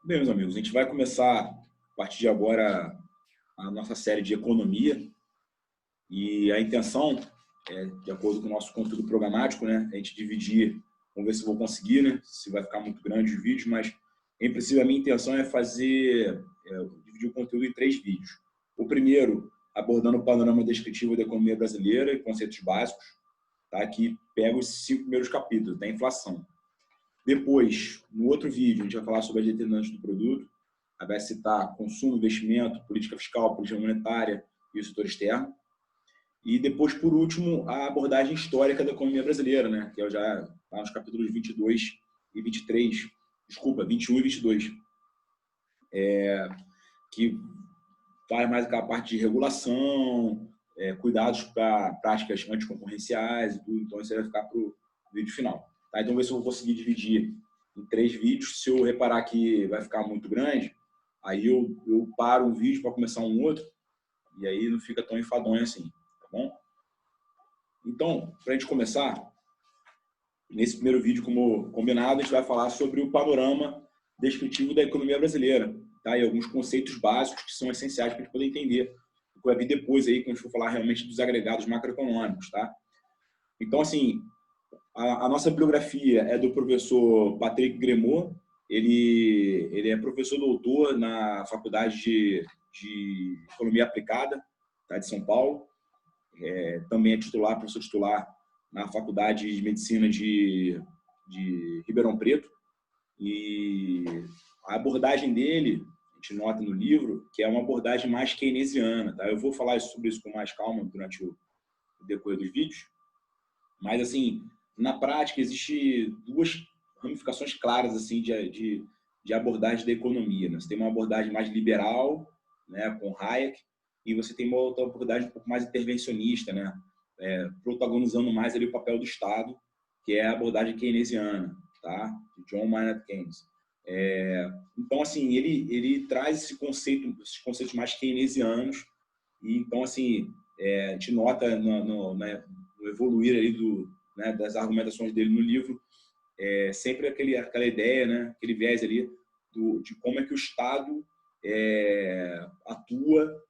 Bem, meus amigos, a gente vai começar a partir de agora a nossa série de economia e a intenção é, de acordo com o nosso conteúdo programático, né, a gente dividir, vamos ver se eu vou conseguir, né, se vai ficar muito grande o vídeo, mas em princípio a minha intenção é dividir o conteúdo em 3 vídeos. O primeiro, abordando o panorama descritivo da economia brasileira e conceitos básicos, tá, que pega os 5 primeiros capítulos da inflação. Depois, no outro vídeo, a gente vai falar sobre as determinantes do produto, vai citar consumo, investimento, política fiscal, política monetária e o setor externo. E depois, por último, a abordagem histórica da economia brasileira, né? Que é já lá nos capítulos 22 e 23, desculpa, 21 e 22, que faz mais aquela parte de regulação, cuidados para práticas anticoncorrenciais e tudo. Então, isso vai ficar para o vídeo final. Tá? Então, ver se eu vou conseguir dividir em 3 vídeos. Se eu reparar que vai ficar muito grande, aí eu paro um vídeo para começar um outro, e aí não fica tão enfadonho assim, tá bom? Então, para a gente começar, nesse primeiro vídeo, como combinado, a gente vai falar sobre o panorama descritivo da economia brasileira, tá? E alguns conceitos básicos que são essenciais para a gente poder entender o que vai vir depois aí, quando a gente for falar realmente dos agregados macroeconômicos, tá? Então, assim, a nossa bibliografia é do professor Patrick Gremot. Ele é professor doutor na Faculdade de Economia Aplicada, tá, de São Paulo. Também é titular, professor titular na Faculdade de Medicina de Ribeirão Preto. E a abordagem dele, a gente nota no livro, que é uma abordagem mais keynesiana. Tá? Eu vou falar sobre isso com mais calma durante o decorrer dos vídeos. Mas, assim, na prática, existem 2 ramificações claras assim, de abordagem da economia. Né? Você tem uma abordagem mais liberal, né, com Hayek, e você tem uma outra abordagem um pouco mais intervencionista, né, protagonizando mais ali o papel do Estado, que é a abordagem keynesiana, tá? De John Maynard Keynes. Então, assim, ele traz esses conceitos mais keynesianos, e então, assim, a gente nota no evoluir ali das argumentações dele no livro, sempre aquela ideia, né, aquele viés ali de como é que o Estado atua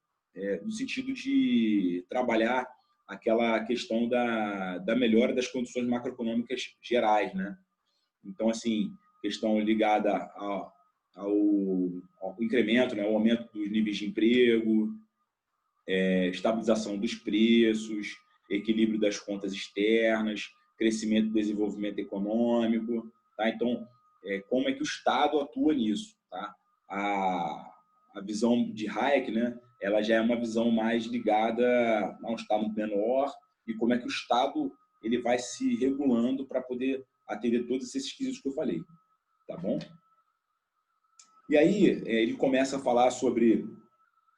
no sentido de trabalhar aquela questão da melhora das condições macroeconômicas gerais, né? Então, assim, questão ligada ao incremento, né, ao aumento dos níveis de emprego, estabilização dos preços, equilíbrio das contas externas, crescimento e desenvolvimento econômico. Tá? Então, como é que o Estado atua nisso? Tá? A visão de Hayek, né, ela já é uma visão mais ligada a um Estado menor e como é que o Estado ele vai se regulando para poder atender todos esses quesitos que eu falei. Tá bom? E aí, ele começa a falar sobre,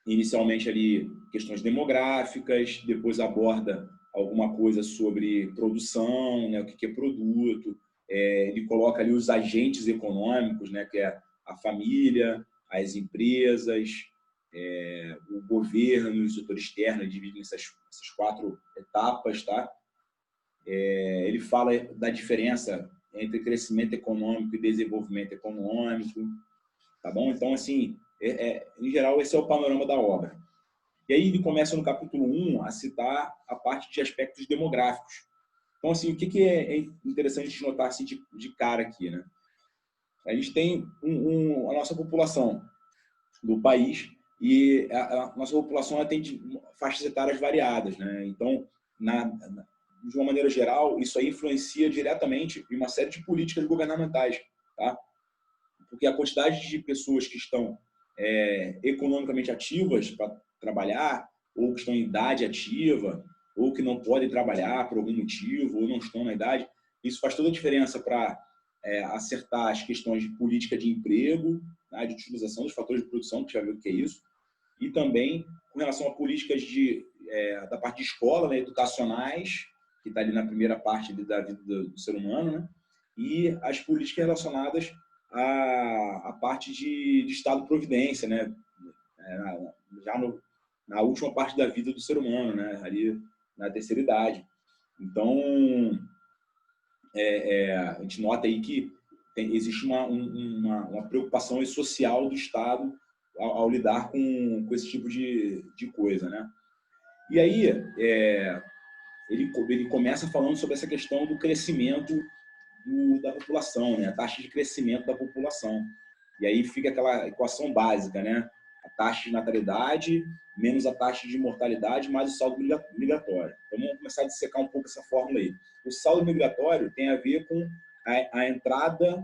inicialmente, ali, questões demográficas, depois aborda alguma coisa sobre produção, né, o que é produto, ele coloca ali os agentes econômicos, né, que é a família, as empresas, o governo e o setor externo, dividido nessas 4 etapas, tá? Ele fala da diferença entre crescimento econômico e desenvolvimento econômico, tá bom? Então, assim, em geral, esse é o panorama da obra. E aí ele começa no capítulo 1 a citar a parte de aspectos demográficos. Então, assim, o que é interessante de notar assim, de cara aqui, né? A gente tem a nossa população do país e a nossa população tem faixas etárias variadas, né? Então, de uma maneira geral, isso aí influencia diretamente em uma série de políticas governamentais, tá? Porque a quantidade de pessoas que estão economicamente ativas para trabalhar, ou que estão em idade ativa, ou que não podem trabalhar por algum motivo, ou não estão na idade, isso faz toda a diferença para acertar as questões de política de emprego, né, de utilização dos fatores de produção, que já viu o que é isso, e também com relação a políticas da parte de escola, né, educacionais, que está ali na primeira parte da vida do ser humano, né, e as políticas relacionadas à parte de Estado-providência, né, já na última parte da vida do ser humano, né, ali na terceira idade. Então, a gente nota aí que existe uma preocupação social do Estado ao lidar com esse tipo de coisa, né? E aí, ele começa falando sobre essa questão do crescimento da população, né? A taxa de crescimento da população. E aí fica aquela equação básica, né? A taxa de natalidade menos a taxa de mortalidade mais o saldo migratório. Então, vamos começar a dissecar um pouco essa fórmula aí. O saldo migratório tem a ver com a entrada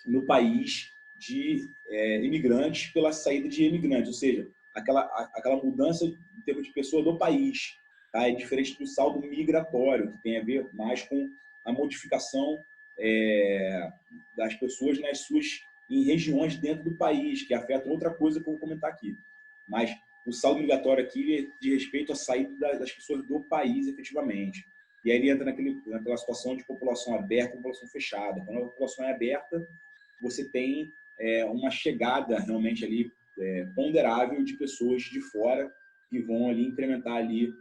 no país de imigrantes pela saída de imigrantes, ou seja, aquela mudança em termos de pessoa do país. Tá? É diferente do saldo migratório, que tem a ver mais com a modificação das pessoas em regiões dentro do país, que afeta outra coisa que eu vou comentar aqui. Mas o saldo migratório aqui diz respeito à saída das pessoas do país, efetivamente. E aí ele entra naquela situação de população aberta e população fechada. Quando a população é aberta, você tem uma chegada realmente ali ponderável de pessoas de fora que vão ali incrementar ali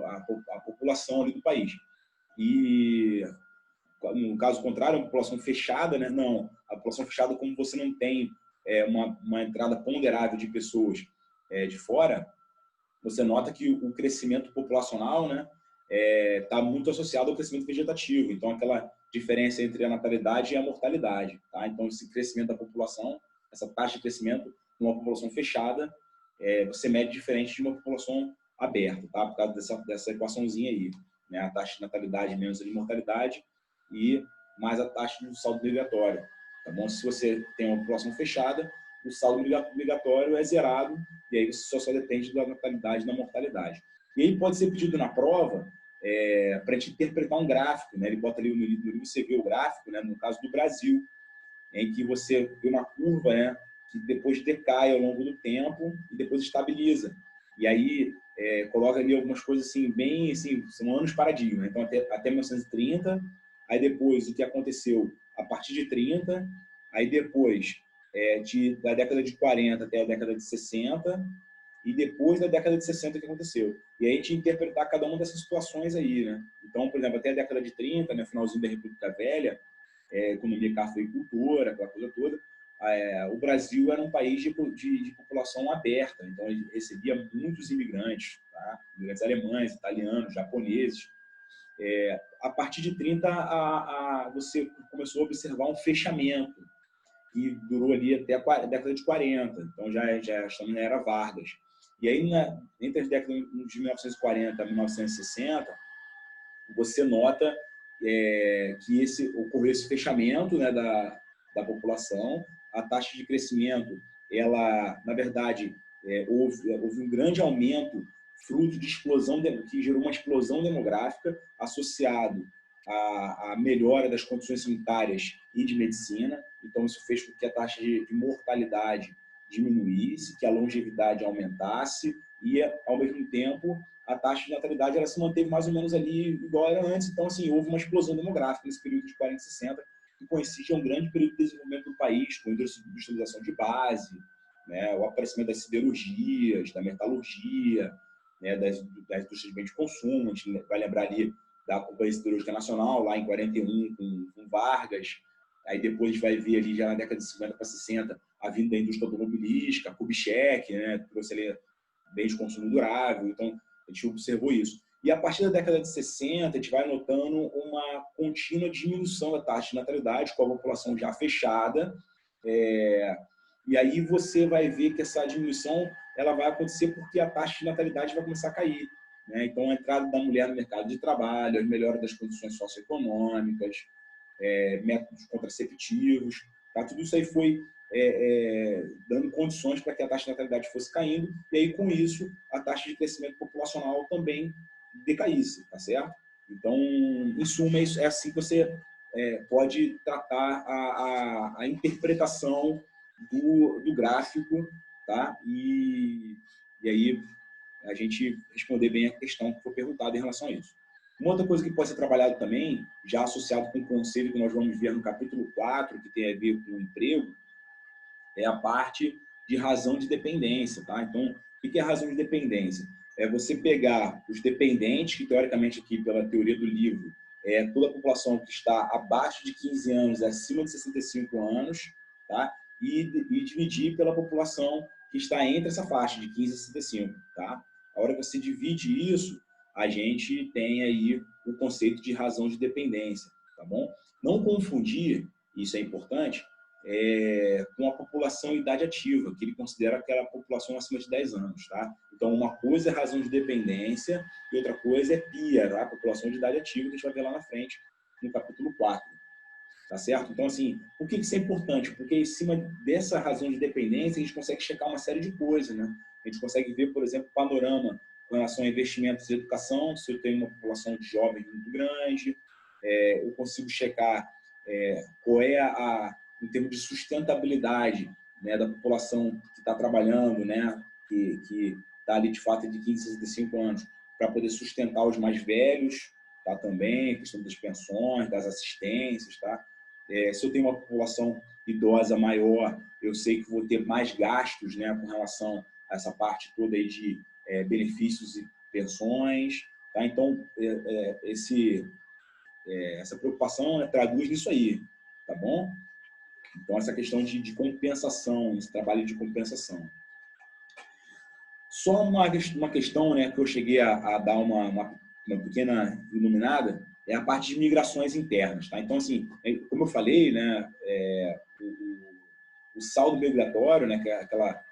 a população ali do país. E no caso contrário, a população fechada, né? Não, a população fechada, como você não tem uma entrada ponderável de pessoas de fora, você nota que o crescimento populacional, né, está muito associado ao crescimento vegetativo. Então, aquela diferença entre a natalidade e a mortalidade. Tá? Então, esse crescimento da população, essa taxa de crescimento numa população fechada, você mede diferente de uma população aberta, tá? Por causa dessa equaçãozinha aí. Né? A taxa de natalidade menos a de mortalidade e mais a taxa do saldo migratório. Tá bom? Se você tem uma população fechada, o saldo migratório é zerado e aí você só depende da natalidade e da mortalidade. E aí pode ser pedido na prova para a gente interpretar um gráfico, né? Ele bota ali no livro, você vê o gráfico, né? No caso do Brasil, em que você vê uma curva, né? Que depois decai ao longo do tempo e depois estabiliza. E aí coloca ali algumas coisas assim, bem assim, são anos paradigma. Então até 1930, aí depois o que aconteceu a partir de 30, aí depois da década de 40 até a década de 60, e depois da década de 60 o que aconteceu. E aí a gente interpretar cada uma dessas situações aí, né? Então, por exemplo, até a década de 30, né, finalzinho da República Velha, economia cafeicultora, aquela coisa toda, o Brasil era um país de população aberta, então ele recebia muitos imigrantes, tá? Imigrantes alemães, italianos, japoneses. A partir de 30, você começou a observar um fechamento, que durou ali até a década de 40, então já estamos na era Vargas. E aí, entre as décadas de 1940 a 1960, você nota que ocorreu esse fechamento, né, da população, a taxa de crescimento, ela, na verdade, houve um grande aumento, fruto de explosão, que gerou uma explosão demográfica associado à melhora das condições sanitárias e de medicina. Então, isso fez com que a taxa de mortalidade diminuísse, que a longevidade aumentasse e, ao mesmo tempo, a taxa de natalidade ela se manteve mais ou menos ali igual era antes. Então, assim, houve uma explosão demográfica nesse período de 40 e 60, que coincide com um grande período de desenvolvimento do país, com industrialização de base, né, o aparecimento das siderurgias, da metalurgia, né, das indústrias de bens de consumo. A gente vai lembrar ali da Companhia Siderúrgica Nacional, lá em 41, com Vargas. Aí depois a gente vai ver ali, já na década de 50 para 60, a vinda da indústria automobilística, Kubitschek, né, trouxe ali bens de consumo durável. Então, a gente observou isso. E a partir da década de 60, a gente vai notando uma contínua diminuição da taxa de natalidade, com a população já fechada. E aí você vai ver que essa diminuição ela vai acontecer porque a taxa de natalidade vai começar a cair. Né? Então, a entrada da mulher no mercado de trabalho, a melhora das condições socioeconômicas, métodos contraceptivos, tá? Tudo isso aí foi dando condições para que a taxa de natalidade fosse caindo, e aí, com isso, a taxa de crescimento populacional também decaísse, tá certo? Então, em suma, é assim que você pode tratar a interpretação do gráfico, tá? E aí, a gente responder bem a questão que foi perguntada em relação a isso. Uma outra coisa que pode ser trabalhado também, já associado com o conselho que nós vamos ver no capítulo 4, que tem a ver com o emprego, é a parte de razão de dependência. Tá? Então, o que é a razão de dependência? É você pegar os dependentes, que teoricamente aqui pela teoria do livro toda a população que está abaixo de 15 anos, acima de 65 anos, tá? E dividir pela população que está entre essa faixa de 15 a 65, tá? A hora que você divide isso, a gente tem aí o conceito de razão de dependência, tá bom? Não confundir, isso é importante, com a população em idade ativa, que ele considera aquela população acima de 10 anos, tá? Então, uma coisa é razão de dependência e outra coisa é PIA, tá? População de idade ativa, que a gente vai ver lá na frente, no capítulo 4. Tá certo? Então, assim, por que isso é importante? Porque em cima dessa razão de dependência, a gente consegue checar uma série de coisas, né? A gente consegue ver, por exemplo, panorama com relação a investimentos em educação, se eu tenho uma população de jovens muito grande, eu consigo checar qual é em termos de sustentabilidade, né, da população que está trabalhando, né, que está ali de fato de 15 a 65 anos, para poder sustentar os mais velhos, tá, também, a questão das pensões, das assistências, tá? Se eu tenho uma população idosa maior, eu sei que vou ter mais gastos, né, com relação a essa parte toda aí de benefícios e pensões, tá? Então, essa preocupação traduz nisso aí, tá bom? Então, essa questão de compensação, esse trabalho de compensação. Só uma questão, né, que eu cheguei a dar uma pequena iluminada, é a parte de migrações internas, tá? Então, assim, como eu falei, né, o saldo migratório, né, que é aquela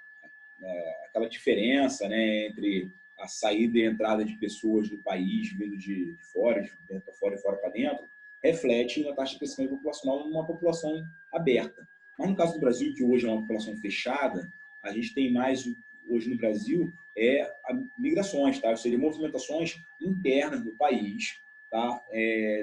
diferença, né, entre a saída e a entrada de pessoas do país vindo de fora, de dentro para fora e fora para dentro, reflete na taxa de crescimento populacional numa população aberta. Mas no caso do Brasil, que hoje é uma população fechada, a gente tem mais, hoje no Brasil, migrações, tá? Ou seja, movimentações internas do país, tá?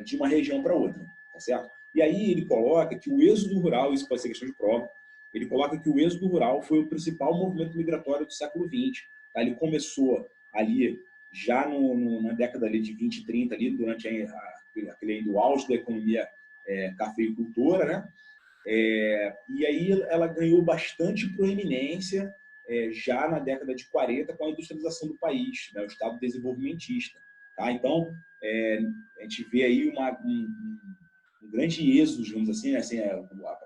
De uma região para outra, tá certo? E aí ele coloca que o êxodo rural, isso pode ser questão de prova, ele coloca que o êxodo rural foi o principal movimento migratório do século XX. Tá? Ele começou ali, já na década ali de 20 e 30, ali, durante aquele do auge da economia cafeicultora, né? E aí ela ganhou bastante proeminência já na década de 40 com a industrialização do país, né? O Estado desenvolvimentista. Tá? Então, a gente vê aí um grande êxodo, digamos assim, né? Assim, a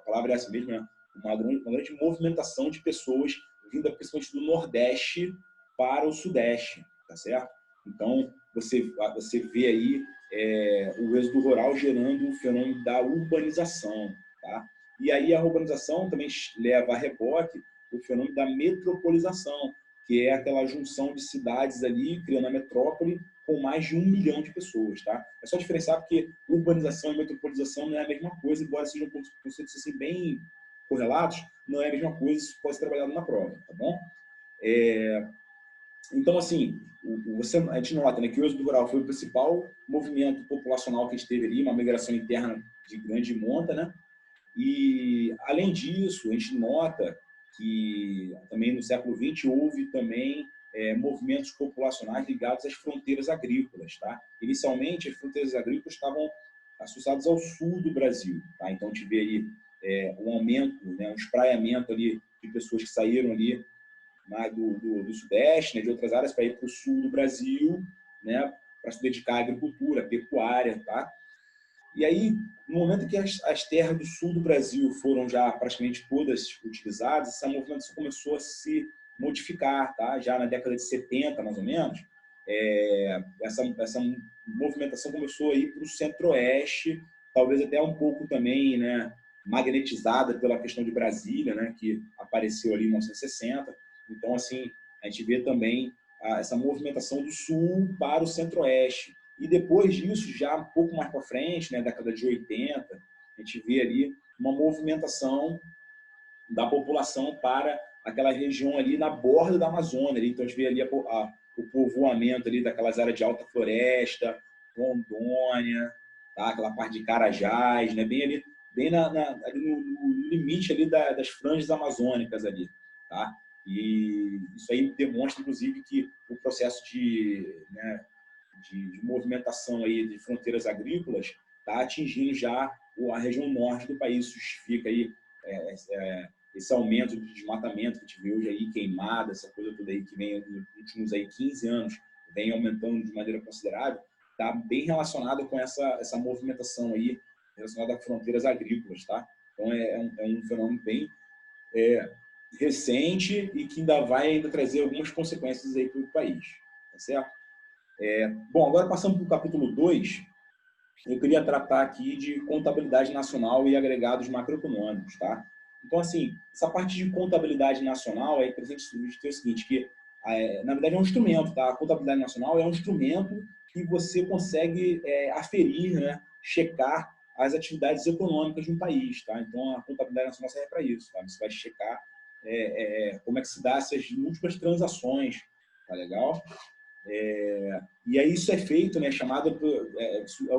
palavra é essa mesmo, né? Uma grande movimentação de pessoas vinda principalmente do Nordeste para o Sudeste, tá certo? Então, você vê aí o êxodo rural gerando o fenômeno da urbanização, tá? E aí a urbanização também leva a reboque o fenômeno da metropolização, que é aquela junção de cidades ali, criando a metrópole, com mais de 1 milhão de pessoas, tá? É só diferenciar porque urbanização e metropolização não é a mesma coisa, embora sejam conceitos assim, bem correlatos, não é a mesma coisa, isso pode ser trabalhado na prova, tá bom? Então, assim, a gente nota, né, que o êxodo rural foi o principal movimento populacional que esteve ali, uma migração interna de grande monta, né? E, além disso, a gente nota que também no século XX houve também movimentos populacionais ligados às fronteiras agrícolas, tá? Inicialmente, as fronteiras agrícolas estavam associadas ao sul do Brasil, tá? Então, a gente vê aí um aumento, né, um espraiamento ali de pessoas que saíram ali do Sudeste, né, de outras áreas, para ir para o sul do Brasil, né, para se dedicar à agricultura, à pecuária, tá? E aí, no momento que as terras do sul do Brasil foram já praticamente todas utilizadas, essa movimentação começou a se modificar, tá? Já na década de 70, mais ou menos, essa movimentação começou a ir para o centro-oeste, talvez até um pouco também, né, magnetizada pela questão de Brasília, né, que apareceu ali em 1960. Então, assim, a gente vê também essa movimentação do sul para o centro-oeste. E depois disso, já um pouco mais para frente, né, década de 80, a gente vê ali uma movimentação da população para aquela região ali na borda da Amazônia. Ali. Então, a gente vê ali o povoamento ali daquelas áreas de alta floresta, Rondônia, tá? Aquela parte de Carajás, né? Bem ali, ali no limite ali das franjas amazônicas ali, tá? E isso aí demonstra, inclusive, que o processo de movimentação aí de fronteiras agrícolas está atingindo já a região norte do país. Isso justifica aí esse aumento de desmatamento que a gente vê hoje aí, queimada, essa coisa toda aí que vem nos últimos aí 15 anos, vem aumentando de maneira considerável. está bem relacionada com essa movimentação aí, relacionada a fronteiras agrícolas, tá? Então, é um fenômeno bem recente e que ainda vai trazer algumas consequências aí para o país, tá certo? Bom, agora passando para o capítulo 2, eu queria tratar aqui de contabilidade nacional e agregados macroeconômicos, tá? Então, assim, essa parte de contabilidade nacional é interessante ter o seguinte, que, na verdade, é um instrumento, tá? A contabilidade nacional é um instrumento que você consegue aferir, né? Checar as atividades econômicas de um país, tá? Então, a contabilidade nacional serve para isso, tá? Você vai checar como é que se dá essas múltiplas transações, tá legal? E aí isso é feito, né,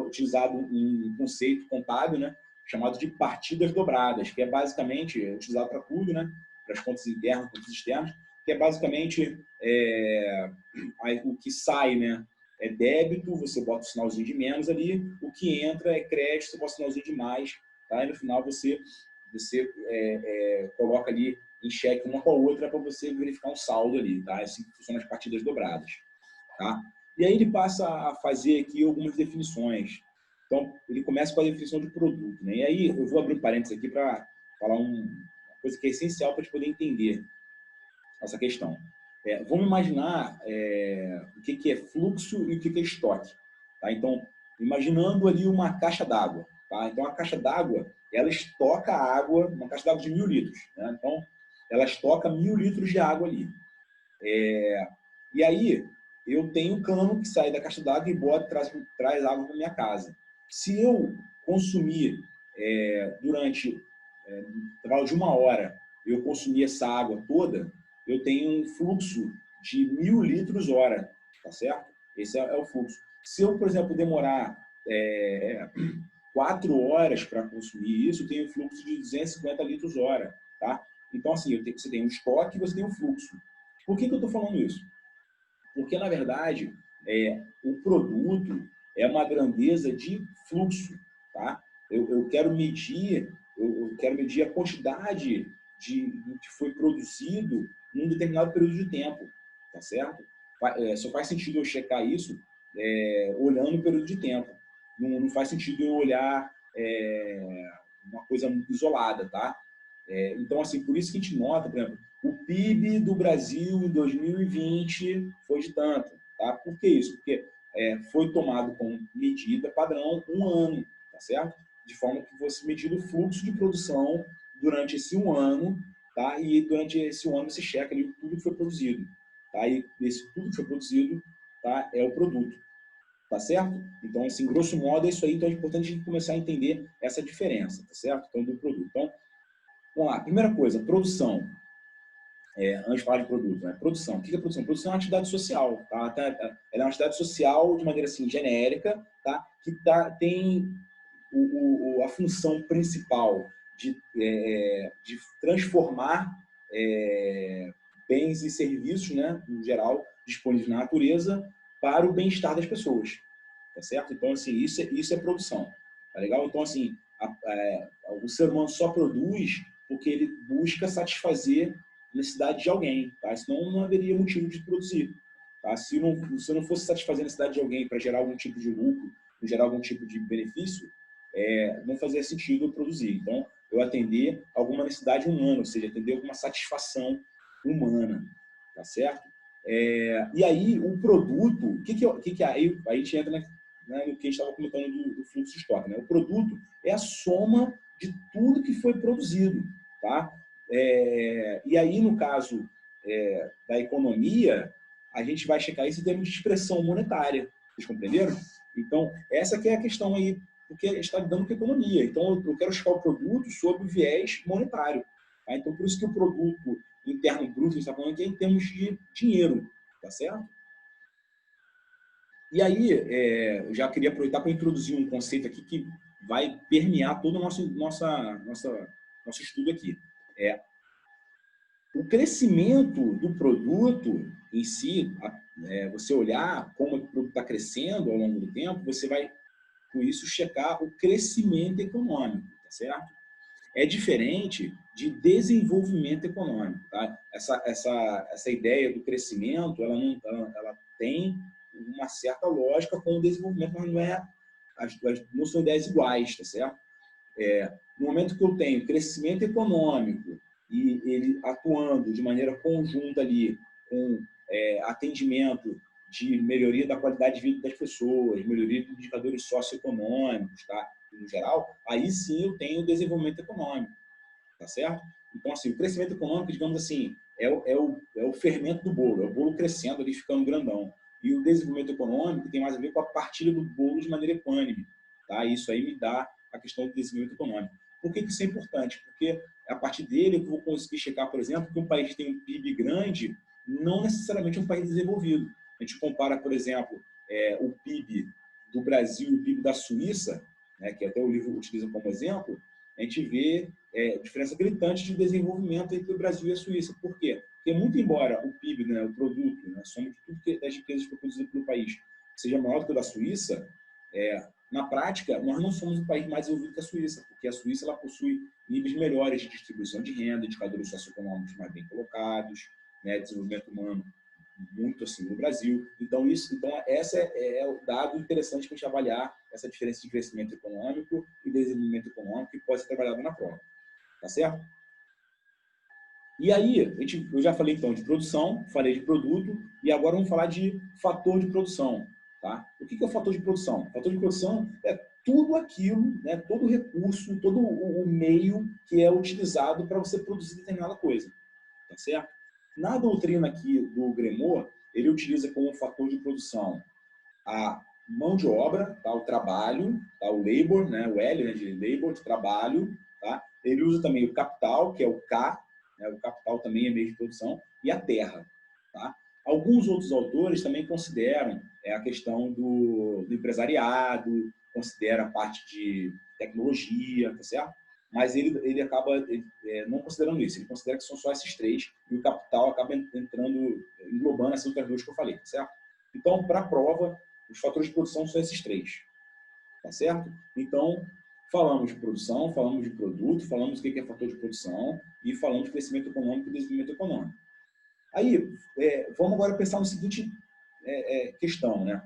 utilizado um conceito contábil, né, chamado de partidas dobradas, que é basicamente utilizado para tudo, né, para as contas internas, contas externas, que é basicamente o que sai, né, é débito, você bota o sinalzinho de menos ali, o que entra é crédito, você bota o sinalzinho de mais, tá? E no final você coloca ali em xeque uma com a outra para você verificar um saldo ali, tá? Assim funcionam as partidas dobradas. Tá? E aí ele passa a fazer aqui algumas definições. Então, ele começa com a definição de produto, né? E aí eu vou abrir um parênteses aqui para falar uma coisa que é essencial para a gente poder entender essa questão. Vamos imaginar o que é fluxo e o que é estoque. Tá? Então, imaginando ali uma caixa d'água. Tá? Então, a caixa d'água, ela estoca água, uma caixa d'água de 1.000 litros. Né? Então, ela estoca 1.000 litros de água ali. E aí, eu tenho um cano que sai da caixa d'água e traz água para minha casa. Se eu consumir durante intervalo de 1 hora, eu consumir essa água toda, eu tenho um fluxo de 1.000 litros hora, tá certo? Esse é o fluxo. Se eu, por exemplo, demorar 4 horas para consumir isso, eu tenho um fluxo de 250 litros hora, tá? Então, assim, você tem um estoque e você tem um fluxo. Por que eu estou falando isso? Porque, na verdade, o produto é uma grandeza de fluxo. Tá? Eu quero medir a quantidade que foi produzido num determinado período de tempo. Tá certo? Só faz sentido eu checar isso olhando o período de tempo. Não faz sentido eu olhar uma coisa isolada. Tá? Então, assim, por isso que a gente nota, por exemplo, o PIB do Brasil em 2020 foi de tanto. Tá? Por que isso? Porque foi tomado como medida padrão 1 ano, tá certo? De forma que fosse medido o fluxo de produção durante esse 1 ano, tá? E durante esse 1 ano se checa ali tudo que foi produzido. Tá? E esse tudo que foi produzido, tá? É o produto. Tá certo? Então, assim, grosso modo é isso aí. Então, é importante a gente começar a entender essa diferença, tá certo? Então, do produto. Então, vamos lá. Primeira coisa, produção. Antes de falar de produto, né? Produção. O que é produção? Produção é uma atividade social, tá? Ela é uma atividade social de maneira assim, genérica, tá? Que tem a função principal de transformar bens e serviços, né, no geral, disponíveis na natureza, para o bem-estar das pessoas, tá certo? Então, assim, isso é produção, tá legal? Então, assim, o ser humano só produz porque ele busca satisfazer a necessidade de alguém, tá? Senão não haveria motivo de produzir, tá? Se não fosse satisfazer a necessidade de alguém para gerar algum tipo de lucro, gerar algum tipo de benefício, não fazia sentido eu produzir. Então, eu atender alguma necessidade humana, ou seja, atender alguma satisfação humana, tá certo? E aí, o produto, aí a gente entra no que a gente estava comentando do fluxo de estoque, né? O produto é a soma de tudo que foi produzido, tá? E aí, no caso da economia, a gente vai checar isso em termos de expressão monetária. Vocês compreenderam? Então, essa que é a questão aí, porque a gente está lidando com economia. Então, eu quero checar o produto sob o viés monetário. Tá? Então, por isso que o produto interno bruto, a gente está falando aqui, é em termos de dinheiro. Tá certo? E aí, eu já queria aproveitar para introduzir um conceito aqui que vai permear todo o nosso estudo aqui. O crescimento do produto em si, você olhar como o produto está crescendo ao longo do tempo, você vai, com isso, checar o crescimento econômico, tá certo? É diferente de desenvolvimento econômico, tá? Essa ideia do crescimento, ela tem uma certa lógica com o desenvolvimento, mas não são ideias iguais, tá certo? No momento que eu tenho crescimento econômico e ele atuando de maneira conjunta ali com atendimento de melhoria da qualidade de vida das pessoas, melhoria de indicadores socioeconômicos, tá? No geral, aí sim eu tenho desenvolvimento econômico, tá certo? Então, assim, o crescimento econômico, digamos assim, é o fermento do bolo, é o bolo crescendo ali, ficando grandão. E o desenvolvimento econômico tem mais a ver com a partilha do bolo de maneira equânime, tá? Isso aí me dá a questão do desenvolvimento econômico. Por que isso é importante? Porque a partir dele eu vou conseguir checar, por exemplo, que um país tem um PIB grande, não necessariamente um país desenvolvido. A gente compara, por exemplo, o PIB do Brasil e o PIB da Suíça, né, que até o livro utiliza como exemplo, a gente vê diferença gritante de desenvolvimento entre o Brasil e a Suíça. Por quê? Porque muito embora o PIB, né, o produto, né, soma de tudo das riquezas produzidas pelo país, seja maior do que o da Suíça, na prática, nós não somos um país mais desenvolvido que a Suíça, porque a Suíça ela possui níveis melhores de distribuição de renda, indicadores socioeconômicos mais bem colocados, né, desenvolvimento humano muito assim no Brasil. Então, esse é o dado interessante para a gente avaliar essa diferença de crescimento econômico e desenvolvimento econômico que pode ser trabalhado na prova. Tá certo? E aí, eu já falei então de produção, falei de produto, e agora vamos falar de fator de produção. Tá? O que é o fator de produção? O fator de produção é tudo aquilo, né, todo o recurso, todo o meio que é utilizado para você produzir determinada coisa. Tá certo? Na doutrina aqui do Gremot, ele utiliza como fator de produção a mão de obra, tá? O trabalho, tá? O labor, né? O L, né? De labor, de trabalho. Tá? Ele usa também o capital, que é o K, né? O capital também é meio de produção, e a terra. Tá? Alguns outros autores também consideram a questão do empresariado, considera a parte de tecnologia, tá certo? Mas ele acaba não considerando isso, ele considera que são só esses três, e o capital acaba englobando essas outras duas que eu falei, tá certo? Então, para a prova, os fatores de produção são esses três, tá certo? Então, falamos de produção, falamos de produto, falamos o que é fator de produção e falamos de crescimento econômico e desenvolvimento econômico. Aí, vamos agora pensar no seguinte questão, né?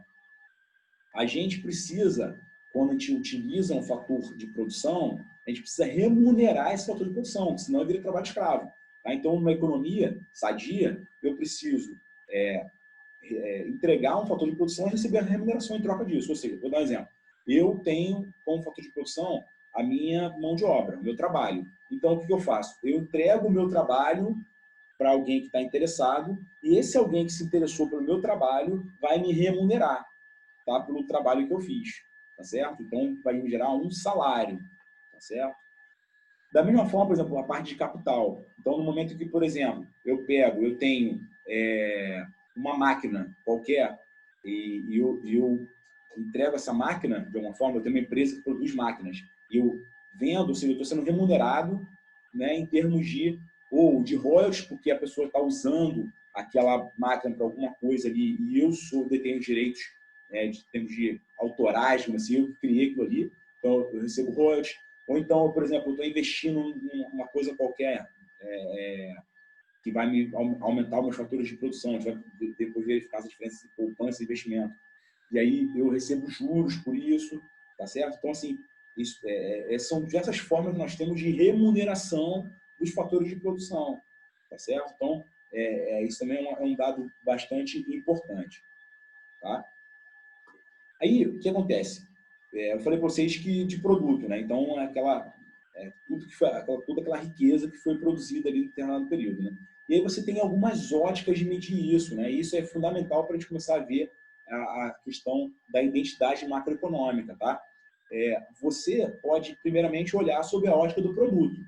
A gente precisa, quando a gente utiliza um fator de produção, a gente precisa remunerar esse fator de produção, senão vira trabalho escravo. Tá? Então, numa economia sadia, eu preciso entregar um fator de produção e receber a remuneração em troca disso. Ou seja, vou dar um exemplo. Eu tenho como fator de produção a minha mão de obra, o meu trabalho. Então, o que eu faço? Eu entrego o meu trabalho para alguém que está interessado e esse alguém que se interessou pelo meu trabalho vai me remunerar, tá? Pelo trabalho que eu fiz. Tá certo? Então, vai me gerar um salário. Tá certo? Da mesma forma, por exemplo, a parte de capital. Então, no momento que, por exemplo, eu tenho uma máquina qualquer e eu entrego essa máquina, de alguma forma, eu tenho uma empresa que produz máquinas e eu vendo, ou seja, eu estou sendo remunerado, né, em termos de royalties, porque a pessoa está usando aquela máquina para alguma coisa ali e eu detenho os direitos de termos de autorais, assim, eu criei aquilo ali, então eu recebo royalties. Ou então, por exemplo, eu estou investindo em uma coisa qualquer que vai me aumentar os meus fatores de produção, a gente vai depois verificar essa diferença de poupança e investimento. E aí eu recebo juros por isso, tá certo? Então, assim, isso, são diversas formas que nós temos de remuneração dos fatores de produção, tá certo? Então, isso também é um dado bastante importante, tá? Aí, o que acontece? Eu falei para vocês que de produto, né? Então, toda aquela riqueza que foi produzida ali no determinado período, né? E aí você tem algumas óticas de medir isso, né? E isso é fundamental para a gente começar a ver a questão da identidade macroeconômica, tá? Você pode, primeiramente, olhar sobre a ótica do produto,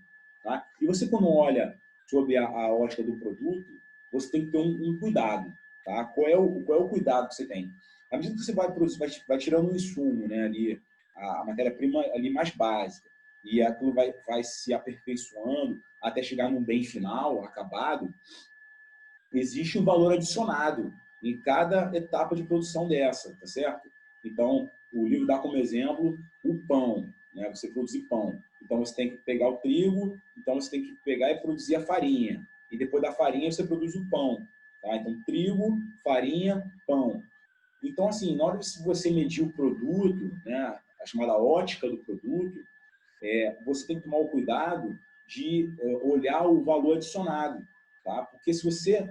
tá? E você, quando olha sobre a ótica do produto, você tem que ter um cuidado, tá? Qual é o cuidado que você tem? À medida que você vai produzir, vai tirando um insumo, né, ali, a matéria-prima ali mais básica, e aquilo vai se aperfeiçoando até chegar num bem final, acabado, existe um valor adicionado em cada etapa de produção dessa, tá certo? Então, o livro dá como exemplo o pão, né? Você produzir pão. Então, você tem que pegar o trigo, então você tem que pegar e produzir a farinha. E depois da farinha, você produz o pão. Tá? Então, trigo, farinha, pão. Então, assim, na hora de você medir o produto, né, a chamada ótica do produto, você tem que tomar o cuidado de olhar o valor adicionado, tá? Porque se você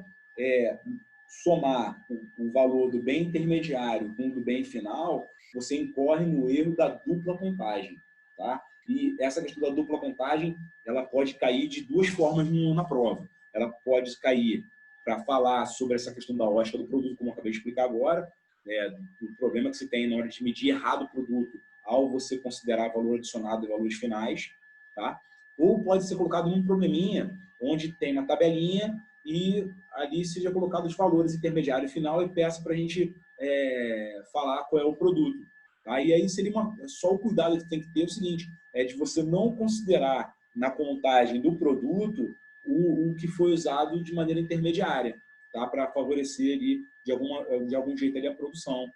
somar o valor do bem intermediário com o do bem final, você incorre no erro da dupla contagem, tá? E essa questão da dupla contagem, ela pode cair de duas formas na prova. Ela pode cair para falar sobre essa questão da ótica do produto, como eu acabei de explicar agora, do problema que se tem na hora de medir errado o produto ao você considerar valor adicionado e valores finais, tá? Ou pode ser colocado num probleminha onde tem uma tabelinha e ali seja colocado os valores intermediário e final e peça para a gente falar qual é o produto. Tá? E aí seria só o cuidado que tem que ter é o seguinte, de você não considerar na contagem do produto o que foi usado de maneira intermediária, tá? Para favorecer ali, de algum jeito ali a produção.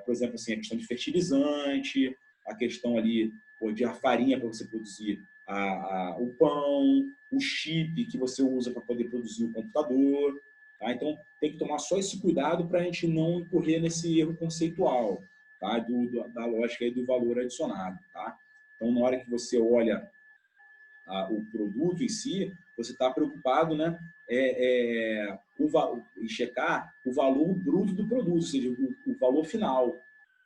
Por exemplo, assim, a questão de fertilizante, a questão ali de a farinha para você produzir o pão, o chip que você usa para poder produzir o computador. Tá? Então, tem que tomar só esse cuidado para a gente não incorrer nesse erro conceitual, tá? Da lógica e do valor adicionado. Tá? Então, na hora que você olha o produto em si, você está preocupado, né, em checar o valor bruto do produto, ou seja, o valor final.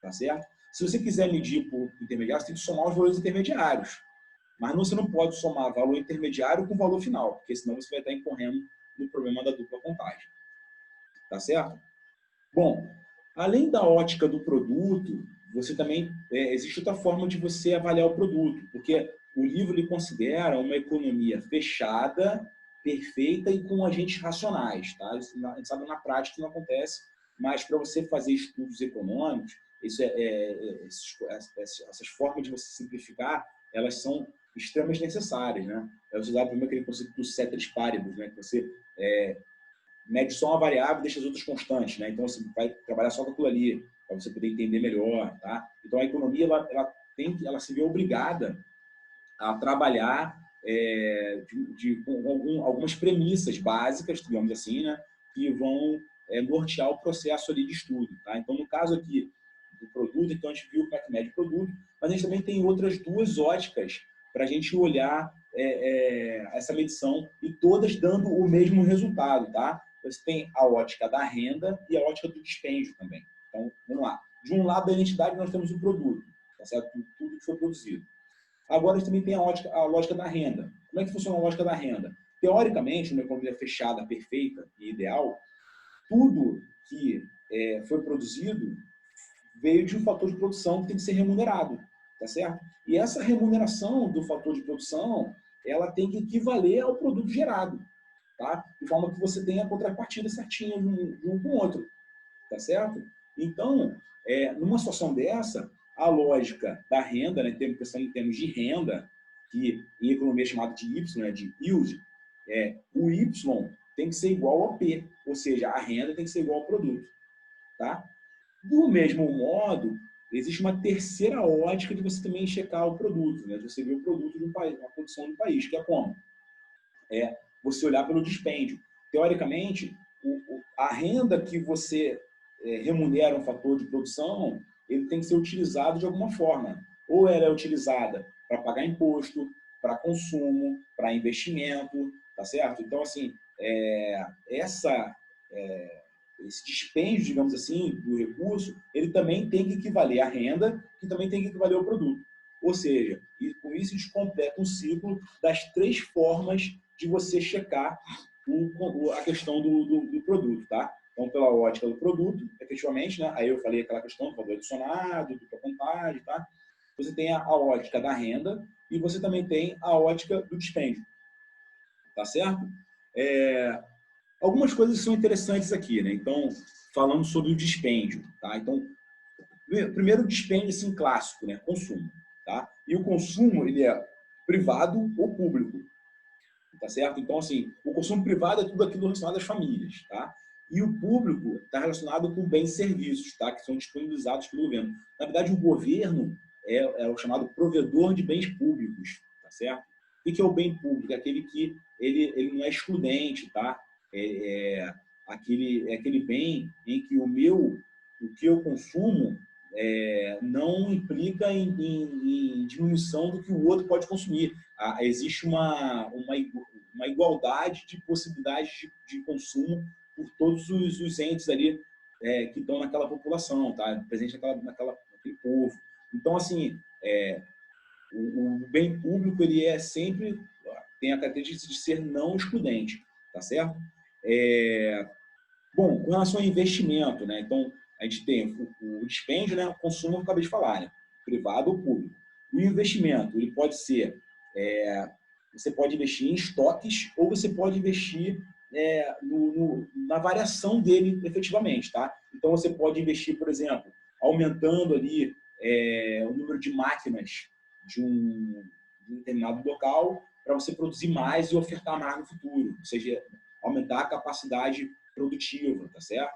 Tá certo? Se você quiser medir por intermediário, você tem que somar os valores intermediários. Mas você não pode somar valor intermediário com valor final, porque senão você vai estar incorrendo no problema da dupla contagem. Tá certo? Bom, além da ótica do produto, você também existe outra forma de você avaliar o produto, porque o livro ele considera uma economia fechada, perfeita e com agentes racionais. Tá? Isso, a gente sabe na prática que não acontece, mas para você fazer estudos econômicos, essas formas de você simplificar, elas são extremamente necessárias. Né? É usado primeiro aquele conceito do ceteris paribus, né? Que você mede só uma variável e deixa as outras constantes. Né? Então, você vai trabalhar só com aquilo ali, para você poder entender melhor. Tá? Então, a economia ela se vê obrigada a trabalhar com algumas premissas básicas, digamos assim, né? Que vão nortear o processo ali de estudo. Tá? Então, no caso aqui do produto, então a gente viu como é que mede o produto, mas a gente também tem outras duas óticas para a gente olhar essa medição e todas dando o mesmo resultado. Tá? Você tem a ótica da renda e a ótica do dispêndio também. Então, vamos lá. De um lado da identidade, nós temos o produto, tá certo? Tudo que foi produzido. Agora, a gente também tem a lógica da renda. Como é que funciona a lógica da renda? Teoricamente, numa economia fechada, perfeita e ideal, tudo que foi produzido veio de um fator de produção que tem que ser remunerado, tá certo? E essa remuneração do fator de produção, ela tem que equivaler ao produto gerado, tá? De forma que você tenha a contrapartida certinha de um com o outro, tá certo? Então, numa situação dessa, a lógica da renda, né, pensando em termos de renda, que em economia é chamado de Y, né, de yield, o Y tem que ser igual ao P, ou seja, a renda tem que ser igual ao produto. Tá? Do mesmo modo, existe uma terceira ótica de você também checar o produto, né, de você ver o produto de um país, a produção do país, que é como? Você olhar pelo dispêndio. Teoricamente, a renda que você remunera um fator de produção, ele tem que ser utilizado de alguma forma. Ou ela é utilizada para pagar imposto, para consumo, para investimento, tá certo? Então, assim, esse dispêndio, digamos assim, do recurso, ele também tem que equivaler à renda, que também tem que equivaler ao produto. Ou seja, e com isso a gente completa um ciclo das três formas de você checar a questão do produto, tá? Então, pela ótica do produto, efetivamente, né? Aí eu falei aquela questão do valor adicionado, dupla contagem, tá? Você tem a ótica da renda e você também tem a ótica do dispêndio, tá certo? Algumas coisas são interessantes aqui, né? Então, falando sobre o dispêndio, tá? Então, primeiro o dispêndio, assim, clássico, né? Consumo, tá? E o consumo, ele é privado ou público, tá certo? Então, assim, o consumo privado é tudo aquilo relacionado às famílias, tá? E o público está relacionado com bens e serviços, tá? Que são disponibilizados pelo governo. Na verdade, o governo é o chamado provedor de bens públicos, tá certo? O que é o bem público? É aquele que ele não é excludente, tá? Aquele bem em que o meu o que eu consumo não implica em diminuição do que o outro pode consumir. Existe uma igualdade de possibilidades de consumo por todos os entes ali que estão naquela população, tá? Presente naquele povo. Então, assim, o bem público ele tem a característica de ser não excludente, tá certo? Bom, com relação ao investimento, né? Então, a gente tem o dispêndio, né? O consumo, eu acabei de falar, né? Privado ou público. O investimento, ele pode ser, você pode investir em estoques ou você pode investir na variação dele efetivamente, tá? Então, você pode investir, por exemplo, aumentando ali o número de máquinas de um determinado local para você produzir mais e ofertar mais no futuro, ou seja, aumentar a capacidade produtiva, tá certo?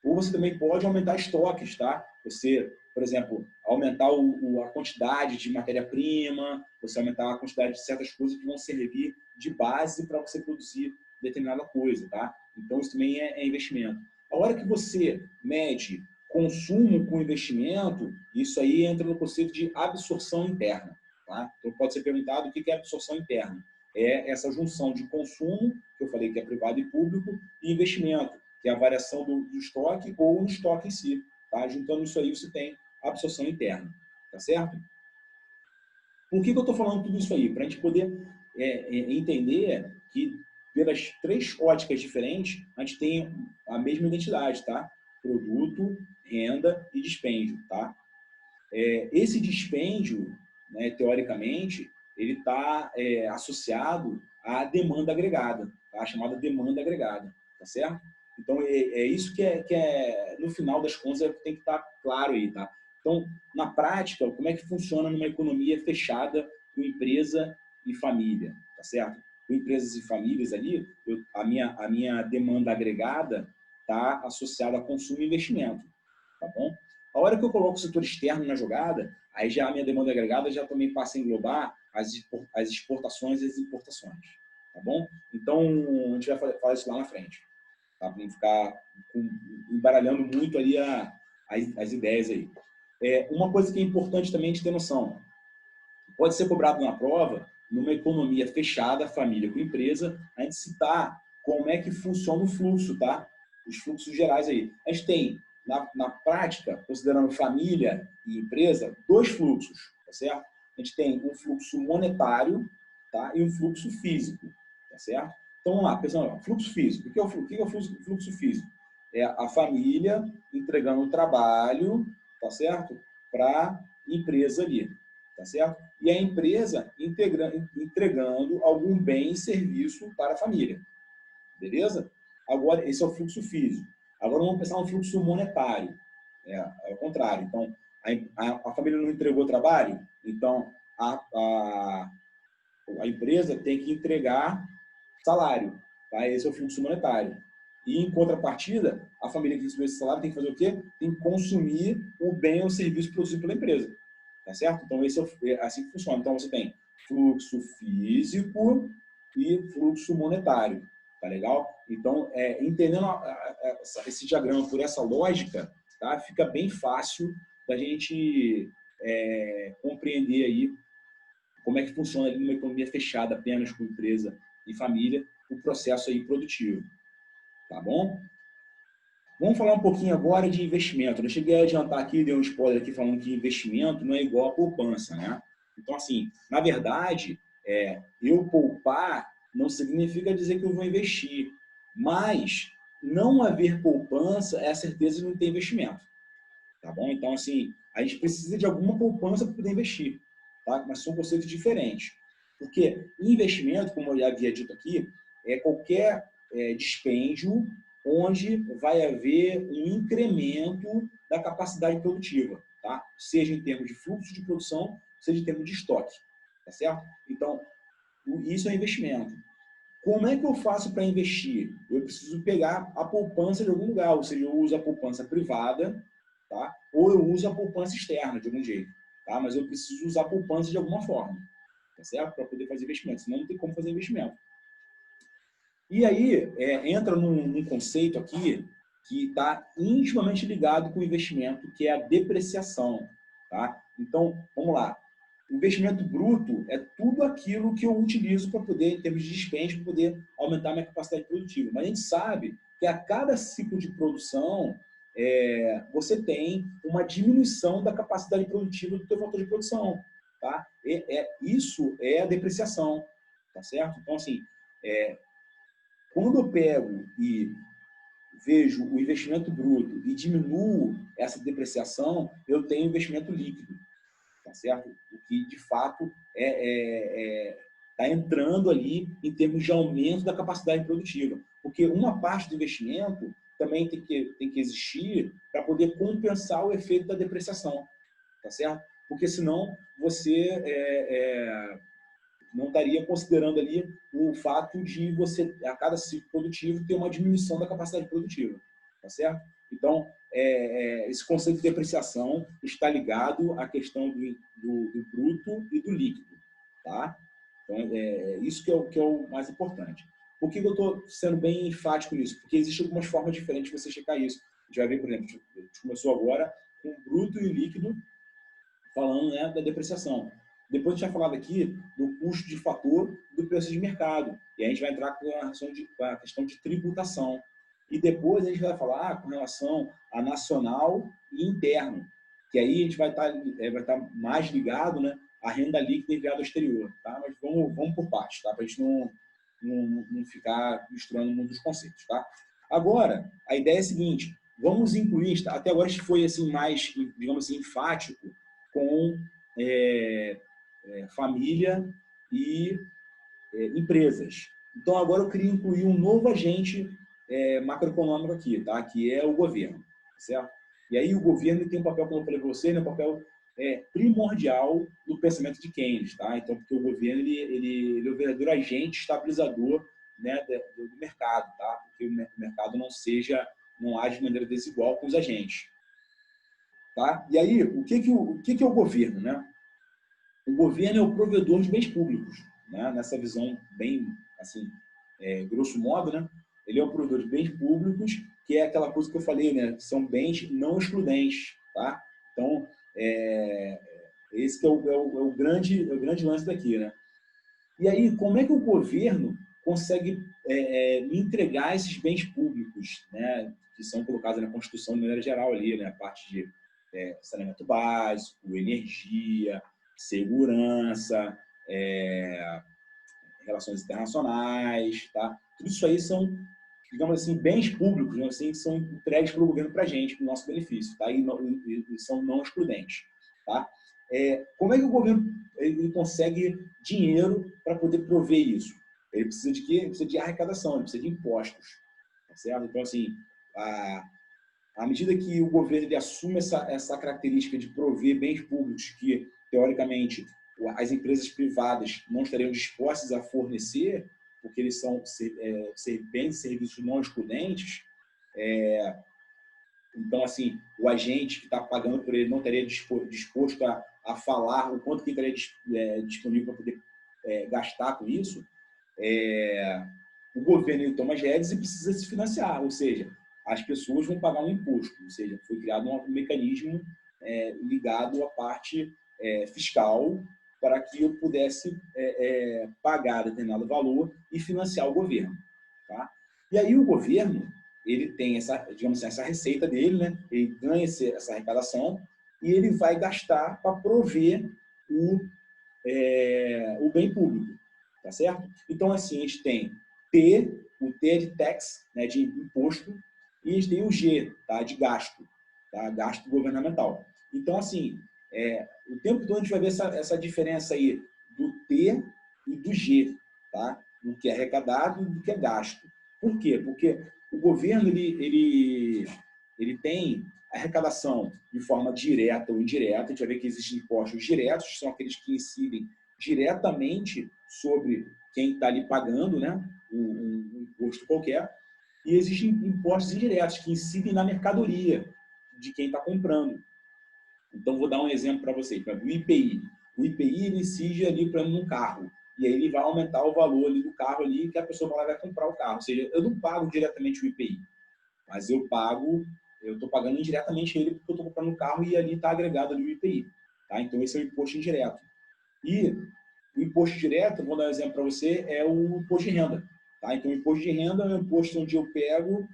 Ou você também pode aumentar estoques, tá? Você, por exemplo, aumentar a quantidade de matéria-prima, você aumentar a quantidade de certas coisas que vão servir de base para você produzir determinada coisa, tá? Então, isso também é investimento. A hora que você mede consumo com investimento, isso aí entra no conceito de absorção interna, tá? Então, pode ser perguntado o que é absorção interna. É essa junção de consumo, que eu falei que é privado e público, e investimento, que é a variação do estoque ou no estoque em si. Tá? Juntando isso aí, você tem absorção interna. Tá certo? Por que eu estou falando tudo isso aí? Para a gente poder entender que, pelas 3 óticas diferentes, a gente tem a mesma identidade, tá? Produto, renda e dispêndio, tá? Esse dispêndio, né, teoricamente, ele está associado à demanda agregada, tá? A chamada demanda agregada, tá certo? Então, isso que no final das contas, tem que estar claro aí, tá? Então, na prática, como é que funciona numa economia fechada com empresa e família, tá certo? Com empresas e famílias ali, a minha demanda agregada está associada a consumo e investimento, tá bom? A hora que eu coloco o setor externo na jogada, aí já a minha demanda agregada já também passa a englobar as exportações e as importações, tá bom? Então, a gente vai falar isso lá na frente, tá? Para não ficar embaralhando muito ali as ideias aí. Uma coisa que é importante também de ter noção, pode ser cobrado na prova, numa economia fechada, família com empresa, a gente citar como é que funciona o fluxo, tá? Os fluxos gerais aí. A gente tem, na prática, considerando família e empresa, 2 fluxos, tá certo? A gente tem um fluxo monetário, tá? E um fluxo físico, tá certo? Então, vamos lá, pessoal, fluxo físico. O que é o fluxo físico? É a família entregando o trabalho, tá certo? Para a empresa ali, tá certo? E a empresa entregando algum bem e serviço para a família. Beleza? Agora, esse é o fluxo físico. Agora vamos pensar no fluxo monetário. É o contrário. Então, a família não entregou trabalho, então a empresa tem que entregar salário. Tá? Esse é o fluxo monetário. E, em contrapartida, a família que recebeu esse salário tem que fazer o quê? Tem que consumir o bem ou serviço produzido pela empresa. Tá certo? Então, esse é assim que funciona. Então, você tem fluxo físico e fluxo monetário. Tá legal? Então, entendendo esse diagrama por essa lógica, tá? Fica bem fácil da gente compreender aí como é que funciona ali numa economia fechada apenas com empresa e família, o processo aí produtivo. Tá bom? Vamos falar um pouquinho agora de investimento. Eu cheguei a adiantar aqui, dei um spoiler aqui falando que investimento não é igual a poupança, né? Então, assim, na verdade, eu poupar não significa dizer que eu vou investir, mas não haver poupança é a certeza de não ter investimento, tá bom? Então, assim, a gente precisa de alguma poupança para poder investir, tá? Mas são conceitos diferentes. Porque investimento, como eu já havia dito aqui, é qualquer dispêndio onde vai haver um incremento da capacidade produtiva, tá? Seja em termos de fluxo de produção, seja em termos de estoque, tá certo? Então, isso é investimento. Como é que eu faço para investir? Eu preciso pegar a poupança de algum lugar, ou seja, eu uso a poupança privada, tá? Ou eu uso a poupança externa, de algum jeito, tá? Mas eu preciso usar a poupança de alguma forma, tá certo? Para poder fazer investimento, senão não tem como fazer investimento. E aí, entra num conceito aqui que está intimamente ligado com o investimento, que é a depreciação. Tá? Então, vamos lá. O investimento bruto é tudo aquilo que eu utilizo para poder, em termos de dispêndio, para poder aumentar a minha capacidade produtiva. Mas a gente sabe que a cada ciclo de produção, você tem uma diminuição da capacidade produtiva do teu fator de produção. Tá? Isso é a depreciação. Tá certo? Então, assim, quando eu pego e vejo o investimento bruto e diminuo essa depreciação, eu tenho investimento líquido. Tá certo? O que, de fato, está entrando ali em termos de aumento da capacidade produtiva. Porque uma parte do investimento também tem que existir para poder compensar o efeito da depreciação. Tá certo? Porque, senão, você não estaria considerando ali o fato de você, a cada ciclo produtivo, ter uma diminuição da capacidade produtiva. Tá certo? Então, esse conceito de depreciação está ligado à questão do bruto e do líquido. Tá? Então, isso que é o mais importante. Por que eu estou sendo bem enfático nisso? Porque existem algumas formas diferentes de você checar isso. A gente vai ver, por exemplo, a gente começou agora com o bruto e o líquido, falando, né, da depreciação. Depois a gente vai falar aqui do custo de fator do preço de mercado. E a gente vai entrar com a questão de tributação. E depois a gente vai falar com relação a nacional e interno, que aí a gente vai estar mais ligado, né, à renda líquida enviada ao exterior. Tá? Mas vamos por partes, tá? Para a gente não ficar misturando muitos conceitos. Tá? Agora, a ideia é a seguinte, vamos incluir, até agora a gente foi assim, mais, digamos assim, enfático com família e empresas. Então, agora eu queria incluir um novo agente macroeconômico aqui, tá? Que é o governo, certo? E aí o governo tem um papel, como eu falei para você, né? Um papel primordial no pensamento de Keynes, tá? Então, porque o governo ele é o verdadeiro agente estabilizador, né, do mercado, tá? Porque o mercado não age de maneira desigual com os agentes. Tá? E aí, o que é o governo? Né? O governo é o provedor de bens públicos. Né? Nessa visão bem, assim, grosso modo, né? Ele é o provedor de bens públicos, que é aquela coisa que eu falei, né? São bens não excludentes. Tá? Então, esse que é o grande lance daqui. Né? E aí, como é que o governo consegue me entregar esses bens públicos, né? Que são colocados na Constituição de maneira geral ali, né? A parte de saneamento básico, energia, segurança, relações internacionais, tá? Tudo isso aí são, digamos assim, bens públicos, digamos assim, que são entregues pelo governo para a gente, para o nosso benefício, tá? E são não excludentes, tá? Como é que o governo ele consegue dinheiro para poder prover isso? Ele precisa de quê? Ele precisa de arrecadação, ele precisa de impostos, tá certo? Então, assim, à medida que o governo ele assume essa característica de prover bens públicos que, teoricamente, as empresas privadas não estariam dispostas a fornecer, porque eles são bens e serviços não excludentes, então, assim, o agente que está pagando por ele não estaria disposto a falar o quanto que estaria disponível para poder gastar com isso. O governo ele toma as rédeas e precisa se financiar, ou seja, as pessoas vão pagar um imposto, ou seja, foi criado um mecanismo ligado à parte fiscal para que eu pudesse pagar determinado valor e financiar o governo. Tá? E aí o governo ele tem digamos assim, essa receita dele, né? Ele ganha essa arrecadação e ele vai gastar para prover o bem público. Tá certo? Então, assim, a gente tem o T é de tax, né, de imposto, e a gente tem o G, tá, de gasto, tá, gasto governamental. Então, assim, o tempo todo a gente vai ver essa diferença aí do T e do G, tá? Do que é arrecadado e do que é gasto. Por quê? Porque o governo ele tem arrecadação de forma direta ou indireta. A gente vai ver que existem impostos diretos, que são aqueles que incidem diretamente sobre quem está ali pagando, né, um imposto qualquer, e existem impostos indiretos que incidem na mercadoria de quem está comprando. Então, vou dar um exemplo para vocês. O IPI. O IPI ele incide ali, por exemplo, num carro. E aí ele vai aumentar o valor ali do carro ali que a pessoa vai comprar o carro. Ou seja, eu não pago diretamente o IPI. mas eu estou pagando indiretamente ele porque eu estou comprando um carro e ali está agregado ali o IPI. Tá? Então, esse é o imposto indireto. E o imposto direto, vou dar um exemplo para você, é o imposto de renda. Tá? Então, o imposto de renda é um imposto onde eu pego,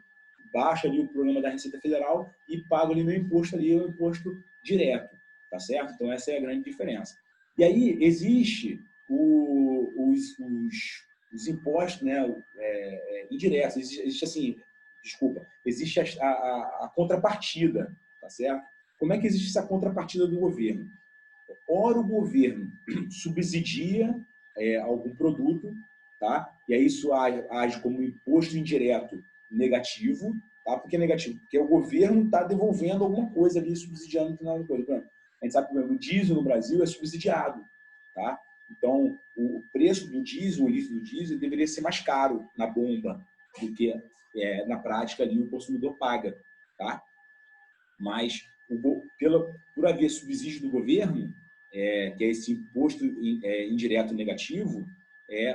baixo ali o programa da Receita Federal e pago ali meu imposto ali, é o imposto direto. Tá certo? Então, essa é a grande diferença. E aí, existe os impostos, né, indiretos. Existe assim, desculpa, existe a contrapartida, tá certo? Como é que existe essa contrapartida do governo? Ora, o governo subsidia algum produto, tá? E aí isso age como imposto indireto negativo, tá? Por que negativo? Porque o governo está devolvendo alguma coisa ali, subsidiando no final da coisa. A gente sabe que o diesel no Brasil é subsidiado, tá? Então, o preço do diesel, o litro do diesel, deveria ser mais caro na bomba do que na prática ali o consumidor paga, tá? Mas por haver subsídio do governo, que é esse imposto indireto negativo,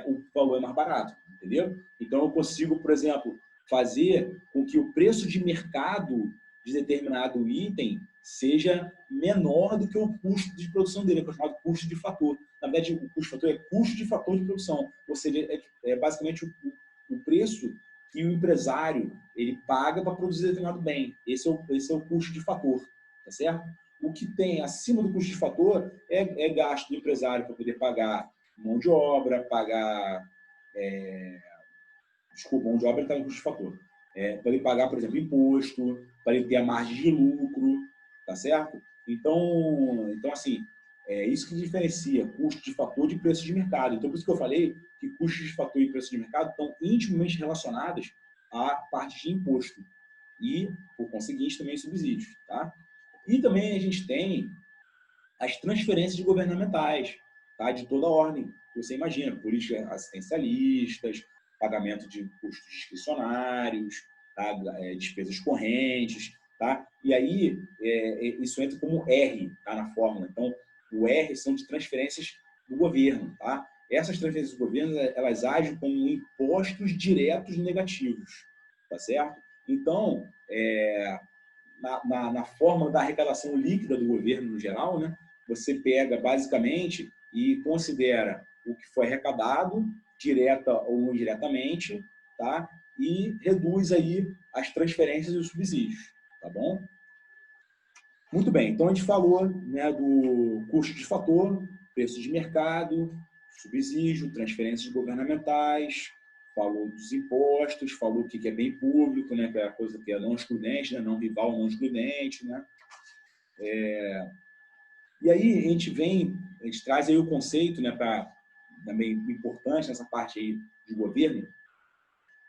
o valor é mais barato, entendeu? Então, eu consigo, por exemplo, fazer com que o preço de mercado de determinado item seja menor do que o custo de produção dele, que é chamado custo de fator. Na verdade, o custo de fator é custo de fator de produção, ou seja, é basicamente o preço que o empresário ele paga para produzir determinado bem. Esse é o custo de fator, tá certo? O que tem acima do custo de fator é gasto do empresário para poder pagar mão de obra, pagar... Desculpa, mão de obra está no custo de fator. Para ele pagar, por exemplo, imposto, para ele ter a margem de lucro, tá certo? Então assim, é isso que diferencia custo de fator de preço de mercado. Então, por isso que eu falei que custos de fator e preço de mercado estão intimamente relacionados à parte de imposto e, por conseguinte, também subsídios, tá? E também a gente tem as transferências governamentais, tá? De toda ordem. Você imagina, políticas assistencialistas, pagamento de custos discricionários, tá? Despesas correntes, tá? E aí, isso entra como R, tá? Na fórmula. Então, o R são de transferências do governo, tá? Essas transferências do governo, elas agem como impostos diretos negativos, tá certo? Então, na forma da arrecadação líquida do governo no geral, né? Você pega basicamente e considera o que foi arrecadado, direta ou indiretamente, tá? E reduz aí as transferências e os subsídios, tá bom? Muito bem, então a gente falou, né, do custo de fator, preço de mercado, subsídio, transferências governamentais, falou dos impostos, falou o que é bem público, né, que é a coisa que é não excludente, né, não rival, não excludente, né? E aí a gente traz aí o conceito, né, para também importante nessa parte aí de governo,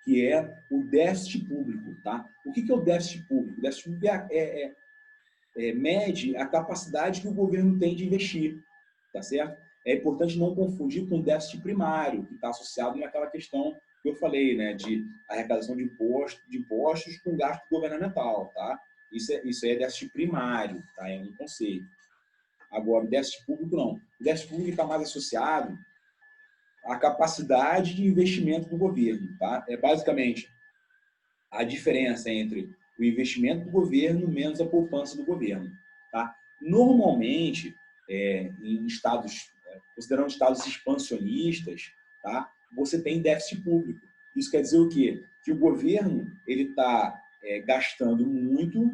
que é o déficit público, tá? O que é o déficit público? O déficit público mede a capacidade que o governo tem de investir, tá certo? É importante não confundir com o déficit primário, que está associado naquela questão que eu falei, né, de arrecadação de impostos com gasto governamental, tá? Isso é déficit primário, tá? É um conceito. Agora, o déficit público não. O déficit público está mais associado à capacidade de investimento do governo, tá? É basicamente a diferença entre o investimento do governo menos a poupança do governo, tá? Normalmente, em estados, considerando estados expansionistas, tá? Você tem déficit público. Isso quer dizer o quê? Que o governo ele está gastando muito,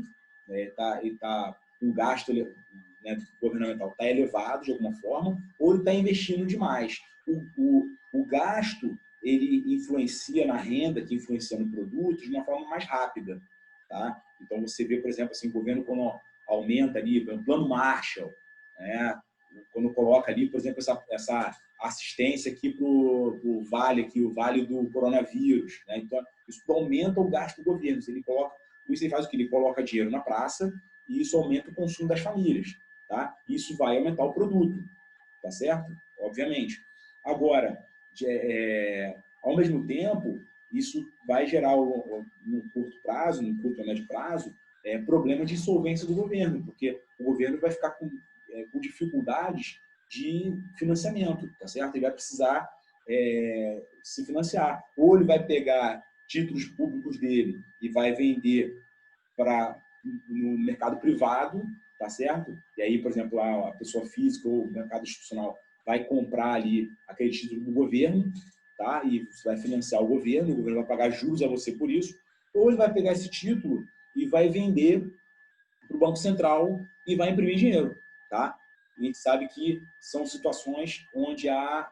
ele está com gasto, né, governamental está elevado de alguma forma, ou ele está investindo demais. O gasto ele influencia na renda, que influencia no produto, de uma forma mais rápida, tá? Então, você vê, por exemplo, assim, o governo quando aumenta ali, o plano Marshall, né? Quando coloca ali, por exemplo, essa assistência aqui para o vale, aqui, o vale do coronavírus, né? Então, isso aumenta o gasto do governo. Isso ele faz o quê? Ele coloca dinheiro na praça e isso aumenta o consumo das famílias, tá? Isso vai aumentar o produto, tá certo? Obviamente. Agora, ao mesmo tempo, isso vai gerar, no curto prazo, no curto e médio prazo, problema de insolvência do governo, porque o governo vai ficar com dificuldades de financiamento, tá certo? Ele vai precisar se financiar. Ou ele vai pegar títulos públicos dele e vai vender no mercado privado, tá certo? E aí, por exemplo, a pessoa física ou o mercado institucional vai comprar ali aquele título do governo, tá? E você vai financiar o governo vai pagar juros a você por isso, ou ele vai pegar esse título e vai vender para o Banco Central e vai imprimir dinheiro, tá? E a gente sabe que são situações onde há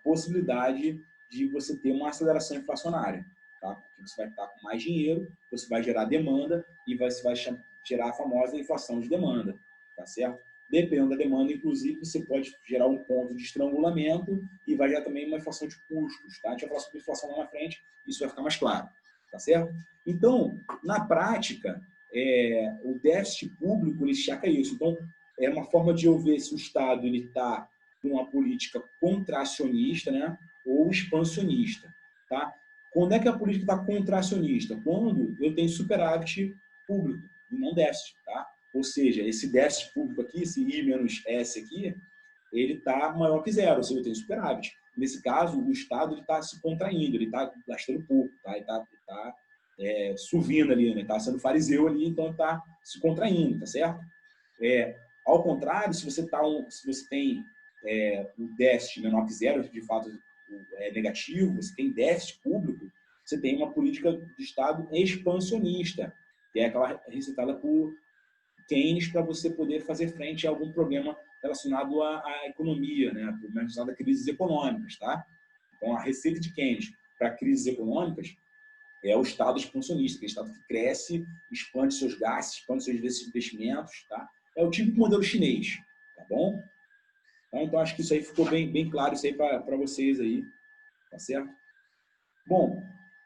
possibilidade de você ter uma aceleração inflacionária, tá? Porque você vai estar com mais dinheiro, você vai gerar demanda e você vai gerar a famosa inflação de demanda, tá certo? Dependendo da demanda, inclusive, você pode gerar um ponto de estrangulamento e vai gerar também uma inflação de custos, tá? A gente vai falar sobre inflação lá na frente, isso vai ficar mais claro, tá certo? Então, na prática, o déficit público ele checa isso. Então, é uma forma de eu ver se o Estado está com uma política contracionista, né, ou expansionista. Tá? Quando é que a política está contracionista? Quando eu tenho superávit público e não déficit. Tá? Ou seja, esse déficit público aqui, esse I menos S aqui, ele está maior que zero, ou seja, eu tenho superávit. Nesse caso, o Estado está se contraindo, ele está gastando pouco, tá? Ele está subindo ali, né? Está sendo fariseu ali, então está se contraindo, tá certo? Ao contrário, se você tem um déficit menor que zero, de fato é negativo, você tem déficit público, você tem uma política de Estado expansionista, que é aquela recitada por Keynes para você poder fazer frente a algum problema relacionado à economia, né? Relacionado a crises econômicas, tá? Então, a receita de Keynes para crises econômicas é o Estado expansionista, que é o Estado que cresce, expande seus gastos, expande seus investimentos, tá? É o típico modelo chinês, tá bom? Então acho que isso aí ficou bem claro isso aí para vocês aí, tá certo? Bom,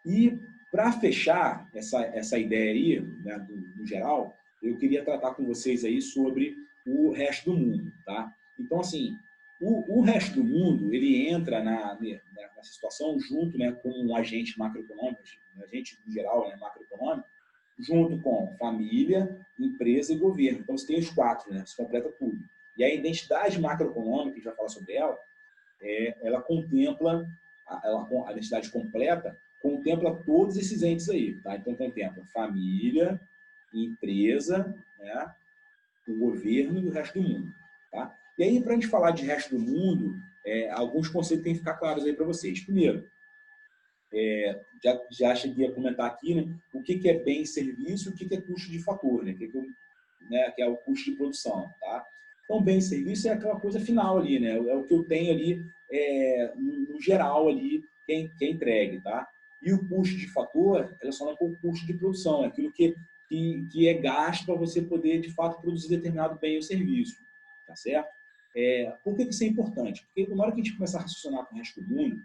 e para fechar essa ideia aí, né, no geral, eu queria tratar com vocês aí sobre o resto do mundo, tá? Então, assim, o resto do mundo, ele entra nessa situação junto, né, com um agente macroeconômico, um agente, no geral, né, macroeconômico, junto com família, empresa e governo. Então, você tem os quatro, né, se completa tudo. E a identidade macroeconômica, que a gente vai falar sobre ela contempla, a identidade completa, contempla todos esses entes aí, tá? Então, contempla família, empresa, né, o governo e o resto do mundo, tá? E aí, para a gente falar de resto do mundo, alguns conceitos têm que ficar claros aí para vocês. Primeiro, já cheguei a comentar aqui, né, o que é bem e serviço, o que é custo de fator, né, que é o custo de produção, tá? Então, bem e serviço é aquela coisa final ali, né? É o que eu tenho ali no geral ali que é entregue, tá? E o custo de fator relaciona com o custo de produção, é aquilo que é gasto para você poder, de fato, produzir determinado bem ou serviço, tá certo? Por que isso é importante? Porque na hora que a gente começa a raciocinar com o resto do mundo,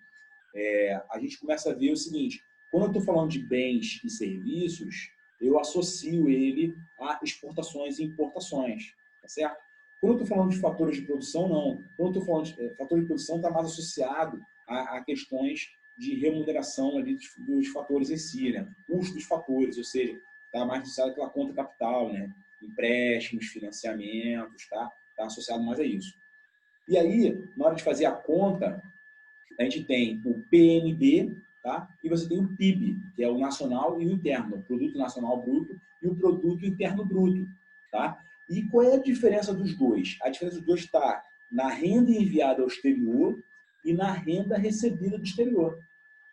a gente começa a ver o seguinte: quando eu estou falando de bens e serviços, eu associo ele a exportações e importações, tá certo? Quando eu estou falando de fatores de produção, não. Quando eu estou falando de fator de produção, está mais associado a questões de remuneração ali dos fatores em si, né? Custo dos fatores, ou seja, está mais associado àquela conta capital, né? Empréstimos, financiamentos, tá? Está associado mais a isso. E aí, na hora de fazer a conta, a gente tem o PNB, tá? E você tem o PIB, que é o nacional e o interno, o Produto Nacional Bruto e o Produto Interno Bruto, tá? E qual é a diferença dos dois? A diferença dos dois está na renda enviada ao exterior e na renda recebida do exterior,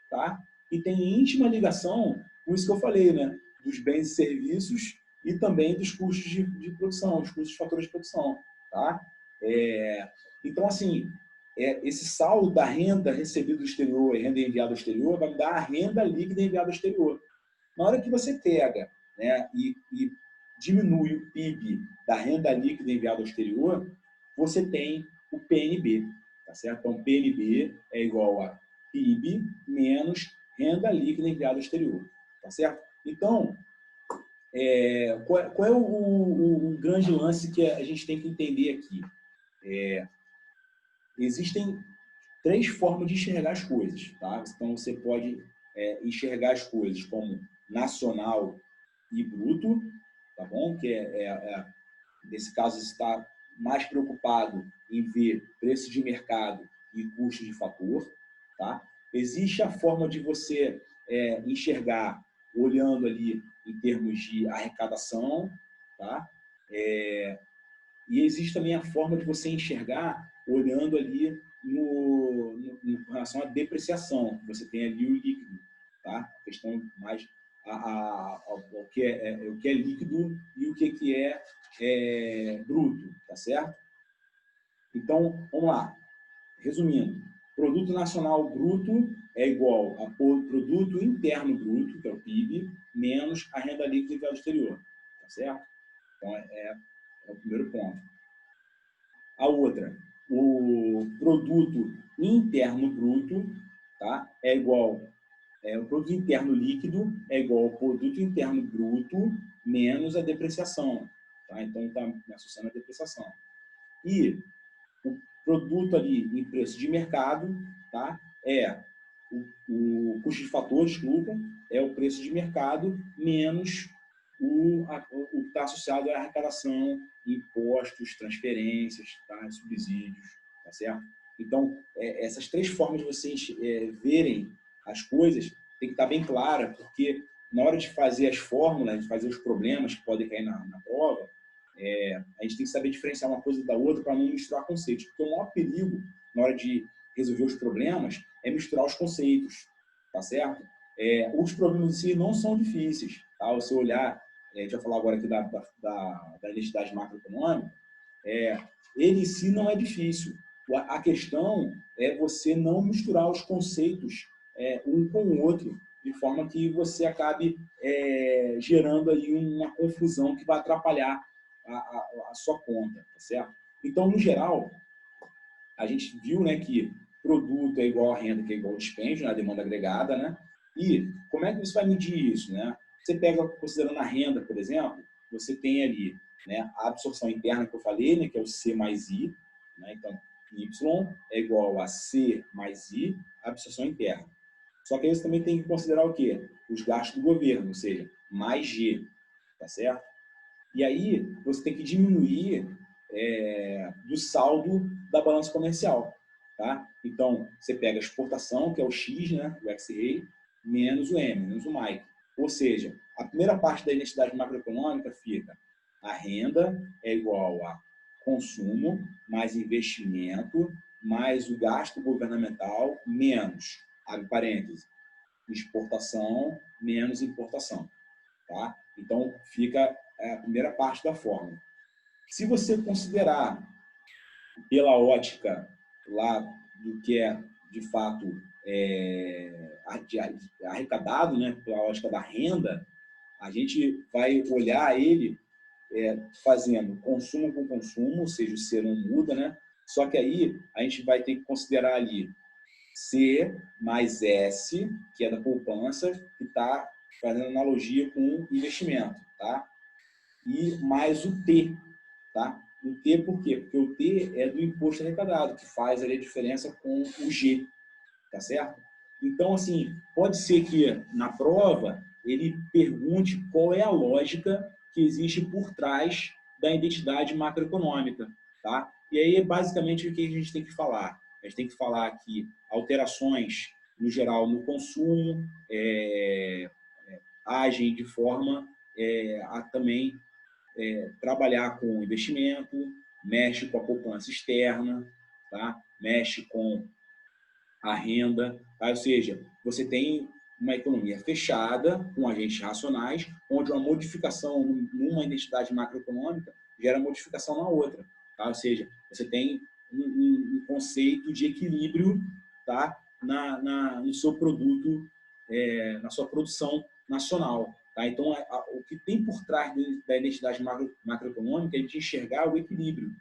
tá? E tem íntima ligação com isso que eu falei, né? Dos bens e serviços e também dos custos de produção, dos custos de fatores de produção, tá? Então, assim, esse saldo da renda recebida do exterior e renda enviada ao exterior vai me dar a renda líquida enviada ao exterior. Na hora que você pega, né, e diminui o PIB da renda líquida enviada ao exterior, você tem o PNB, tá certo? Então, PNB é igual a PIB menos renda líquida enviada ao exterior, tá certo? Então, qual é o grande lance que a gente tem que entender aqui? Existem três formas de enxergar as coisas, tá? Então, você pode enxergar as coisas como nacional e bruto, tá bom? Que nesse caso, você está mais preocupado em ver preço de mercado e custo de fator, tá? Existe a forma de você enxergar olhando ali em termos de arrecadação, tá? E existe também a forma de você enxergar olhando ali em relação à depreciação. Você tem ali o líquido, tá? A questão mais o que é líquido e o que é bruto, tá certo? Então, vamos lá. Resumindo, produto nacional bruto é igual a produto interno bruto, que é o PIB, menos a renda líquida enviada ao exterior, tá certo? Então, é o primeiro ponto. A outra, o produto interno bruto, tá? É igual, o produto interno líquido é igual ao produto interno bruto menos a depreciação, tá? Então, está me associando a depreciação. E o produto ali em preço de mercado, tá? O custo de fator, desculpa, é o preço de mercado menos o que está associado à arrecadação, impostos, transferências, tá? Subsídios, tá certo? Então, essas três formas de vocês verem as coisas tem que estar bem clara, porque na hora de fazer as fórmulas, de fazer os problemas que podem cair na prova, a gente tem que saber diferenciar uma coisa da outra para não misturar conceitos, porque o maior perigo na hora de resolver os problemas é misturar os conceitos, tá certo? Os problemas em si não são difíceis, tá? Você olhar, a gente vai falar agora aqui da identidade macroeconômica, ele em si não é difícil. A questão é você não misturar os conceitos um com o outro, de forma que você acabe gerando aí uma confusão que vai atrapalhar a sua conta, tá certo? Então, no geral, a gente viu, né, que produto é igual a renda, que é igual ao dispêndio, né, a demanda agregada, né? E como é que você vai medir isso, né? Você pega, considerando a renda, por exemplo, você tem ali, né, a absorção interna que eu falei, né, que é o C mais I, né? Então, Y é igual a C mais I, absorção interna. Só que aí você também tem que considerar o quê? Os gastos do governo, ou seja, mais G, tá certo? E aí você tem que diminuir do saldo da balança comercial, tá? Então, você pega a exportação, que é o X, né, o X-Ray, menos o M, menos o Mike. Ou seja, a primeira parte da identidade macroeconômica fica a renda é igual a consumo mais investimento mais o gasto governamental menos, abre parênteses, exportação menos importação, tá? Então, fica a primeira parte da fórmula. Se você considerar pela ótica lá do que é, de fato, arrecadado, né, pela ótica da renda, a gente vai olhar ele fazendo consumo com consumo, ou seja, o C não muda, né? Só que aí a gente vai ter que considerar ali C mais S, que é da poupança, que está fazendo analogia com investimento, tá? E mais o T, tá? O T por quê? Porque o T é do imposto arrecadado, que faz ali a diferença com o G, tá certo? Então, assim, pode ser que na prova ele pergunte qual é a lógica que existe por trás da identidade macroeconômica, tá? E aí, basicamente, o que a gente tem que falar? A gente tem que falar que alterações, no geral, no consumo, agem de forma a também trabalhar com investimento, mexe com a poupança externa, tá? Mexe com a renda, tá? Ou seja, você tem uma economia fechada, com agentes racionais, onde uma modificação numa identidade macroeconômica gera modificação na outra, tá? Ou seja, você tem um conceito de equilíbrio, tá? No seu produto, na sua produção nacional. Tá? Então, o que tem por trás da identidade macroeconômica é de enxergar o equilíbrio.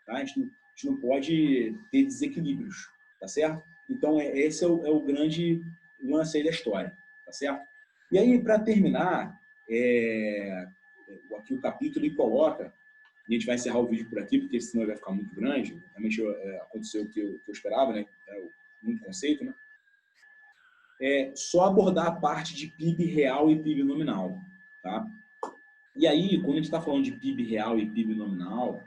Tá? A gente não pode ter desequilíbrios, tá certo? Então, esse é o grande lance aí da história, tá certo? E aí, para terminar, aqui o capítulo ele coloca, a gente vai encerrar o vídeo por aqui, porque senão vai ficar muito grande, realmente aconteceu o que eu esperava, né? Muito conceito, né? Só abordar a parte de PIB real e PIB nominal, tá? E aí, quando a gente está falando de PIB real e PIB nominal,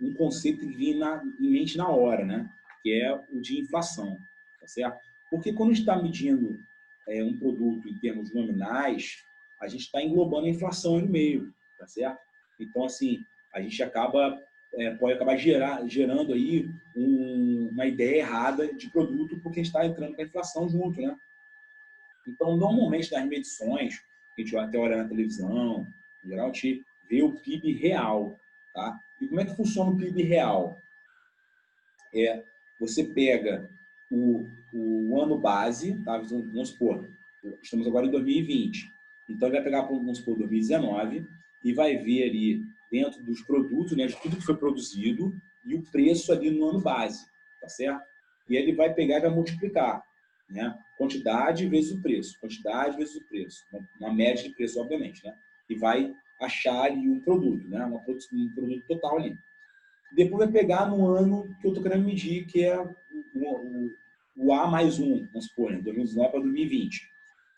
um conceito que vem em mente na hora, né? Que é o de inflação, tá certo? Porque quando a gente está medindo um produto em termos nominais, a gente está englobando a inflação aí no meio, tá certo? Então, assim, a gente pode acabar gerando aí uma ideia errada de produto porque a gente está entrando com a inflação junto, né? Então, normalmente, nas medições, que a gente vai até olhar na televisão, em geral, a gente vê o PIB real, tá? E como é que funciona o PIB real? Você pega o ano base, tá? Vamos supor, estamos agora em 2020. Então, ele vai pegar, vamos supor, 2019 e vai ver ali dentro dos produtos, né, de tudo que foi produzido e o preço ali no ano base, tá certo? E ele vai pegar e vai multiplicar, né? Quantidade vezes o preço, quantidade vezes o preço, uma média de preço, obviamente, né? E vai achar ali um produto, né? Um produto total ali. Depois vai pegar no ano que eu estou querendo medir, que é o A mais 1, vamos supor, né? 2019 para 2020.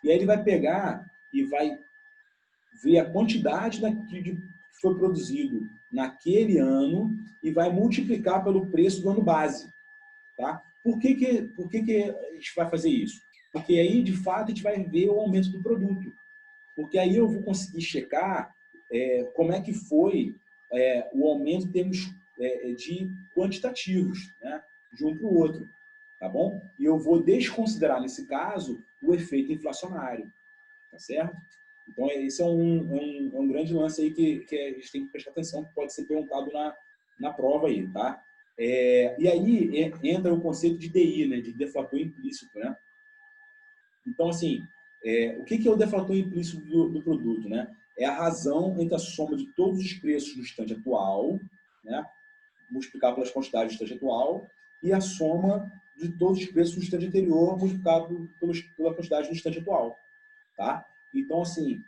E aí ele vai pegar e vai ver a quantidade que foi produzido naquele ano e vai multiplicar pelo preço do ano base. Tá? Por que a gente vai fazer isso? Porque aí, de fato, a gente vai ver o aumento do produto. Porque aí eu vou conseguir checar como é que foi o aumento em termos de quantitativos, né? De um para o outro, tá bom? E eu vou desconsiderar, nesse caso, o efeito inflacionário, tá certo? Então, esse é um grande lance aí que a gente tem que prestar atenção, que pode ser perguntado na prova aí, tá? E aí entra o conceito de DI, né? De deflator implícito, né? Então, assim, o que é o deflator implícito do produto, né? É a razão entre a soma de todos os preços do instante atual, né? Multiplicado pelas quantidades do instante atual, e a soma de todos os preços do instante anterior multiplicado pela quantidade do instante atual, tá? Então, assim,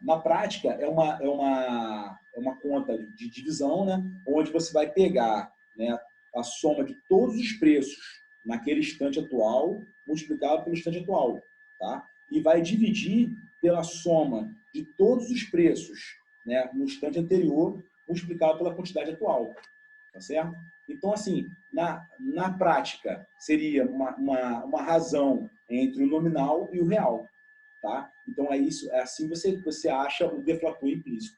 na prática, é uma conta de divisão, né? Onde você vai pegar, né, a soma de todos os preços naquele instante atual multiplicado pelo instante atual, tá? E vai dividir pela soma de todos os preços, né, no instante anterior multiplicado pela quantidade atual, tá certo? Então, assim, na prática, seria uma razão entre o nominal e o real, tá? Então, assim você acha o deflator implícito.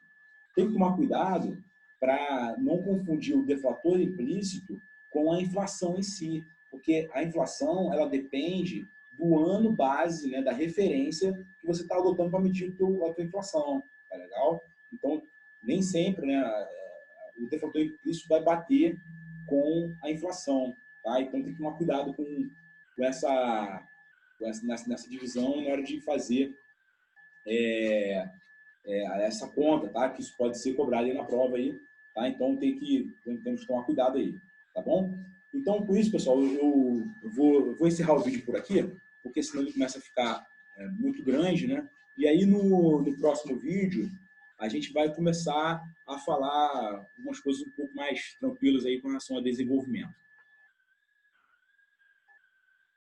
Tem que tomar cuidado para não confundir o deflator implícito com a inflação em si, porque a inflação ela depende do ano base, né, da referência que você está adotando para medir a tua inflação, tá legal? Então, nem sempre, né, o deflator implícito vai bater com a inflação, tá? Então, tem que tomar cuidado nessa divisão na hora de fazer essa conta, tá? Que isso pode ser cobrado aí na prova aí, tá? Então temos que tomar cuidado aí, tá bom? Então, com isso, pessoal, eu vou encerrar o vídeo por aqui, porque senão ele começa a ficar muito grande, né? E aí no próximo vídeo a gente vai começar a falar algumas coisas um pouco mais tranquilas aí com relação ao desenvolvimento,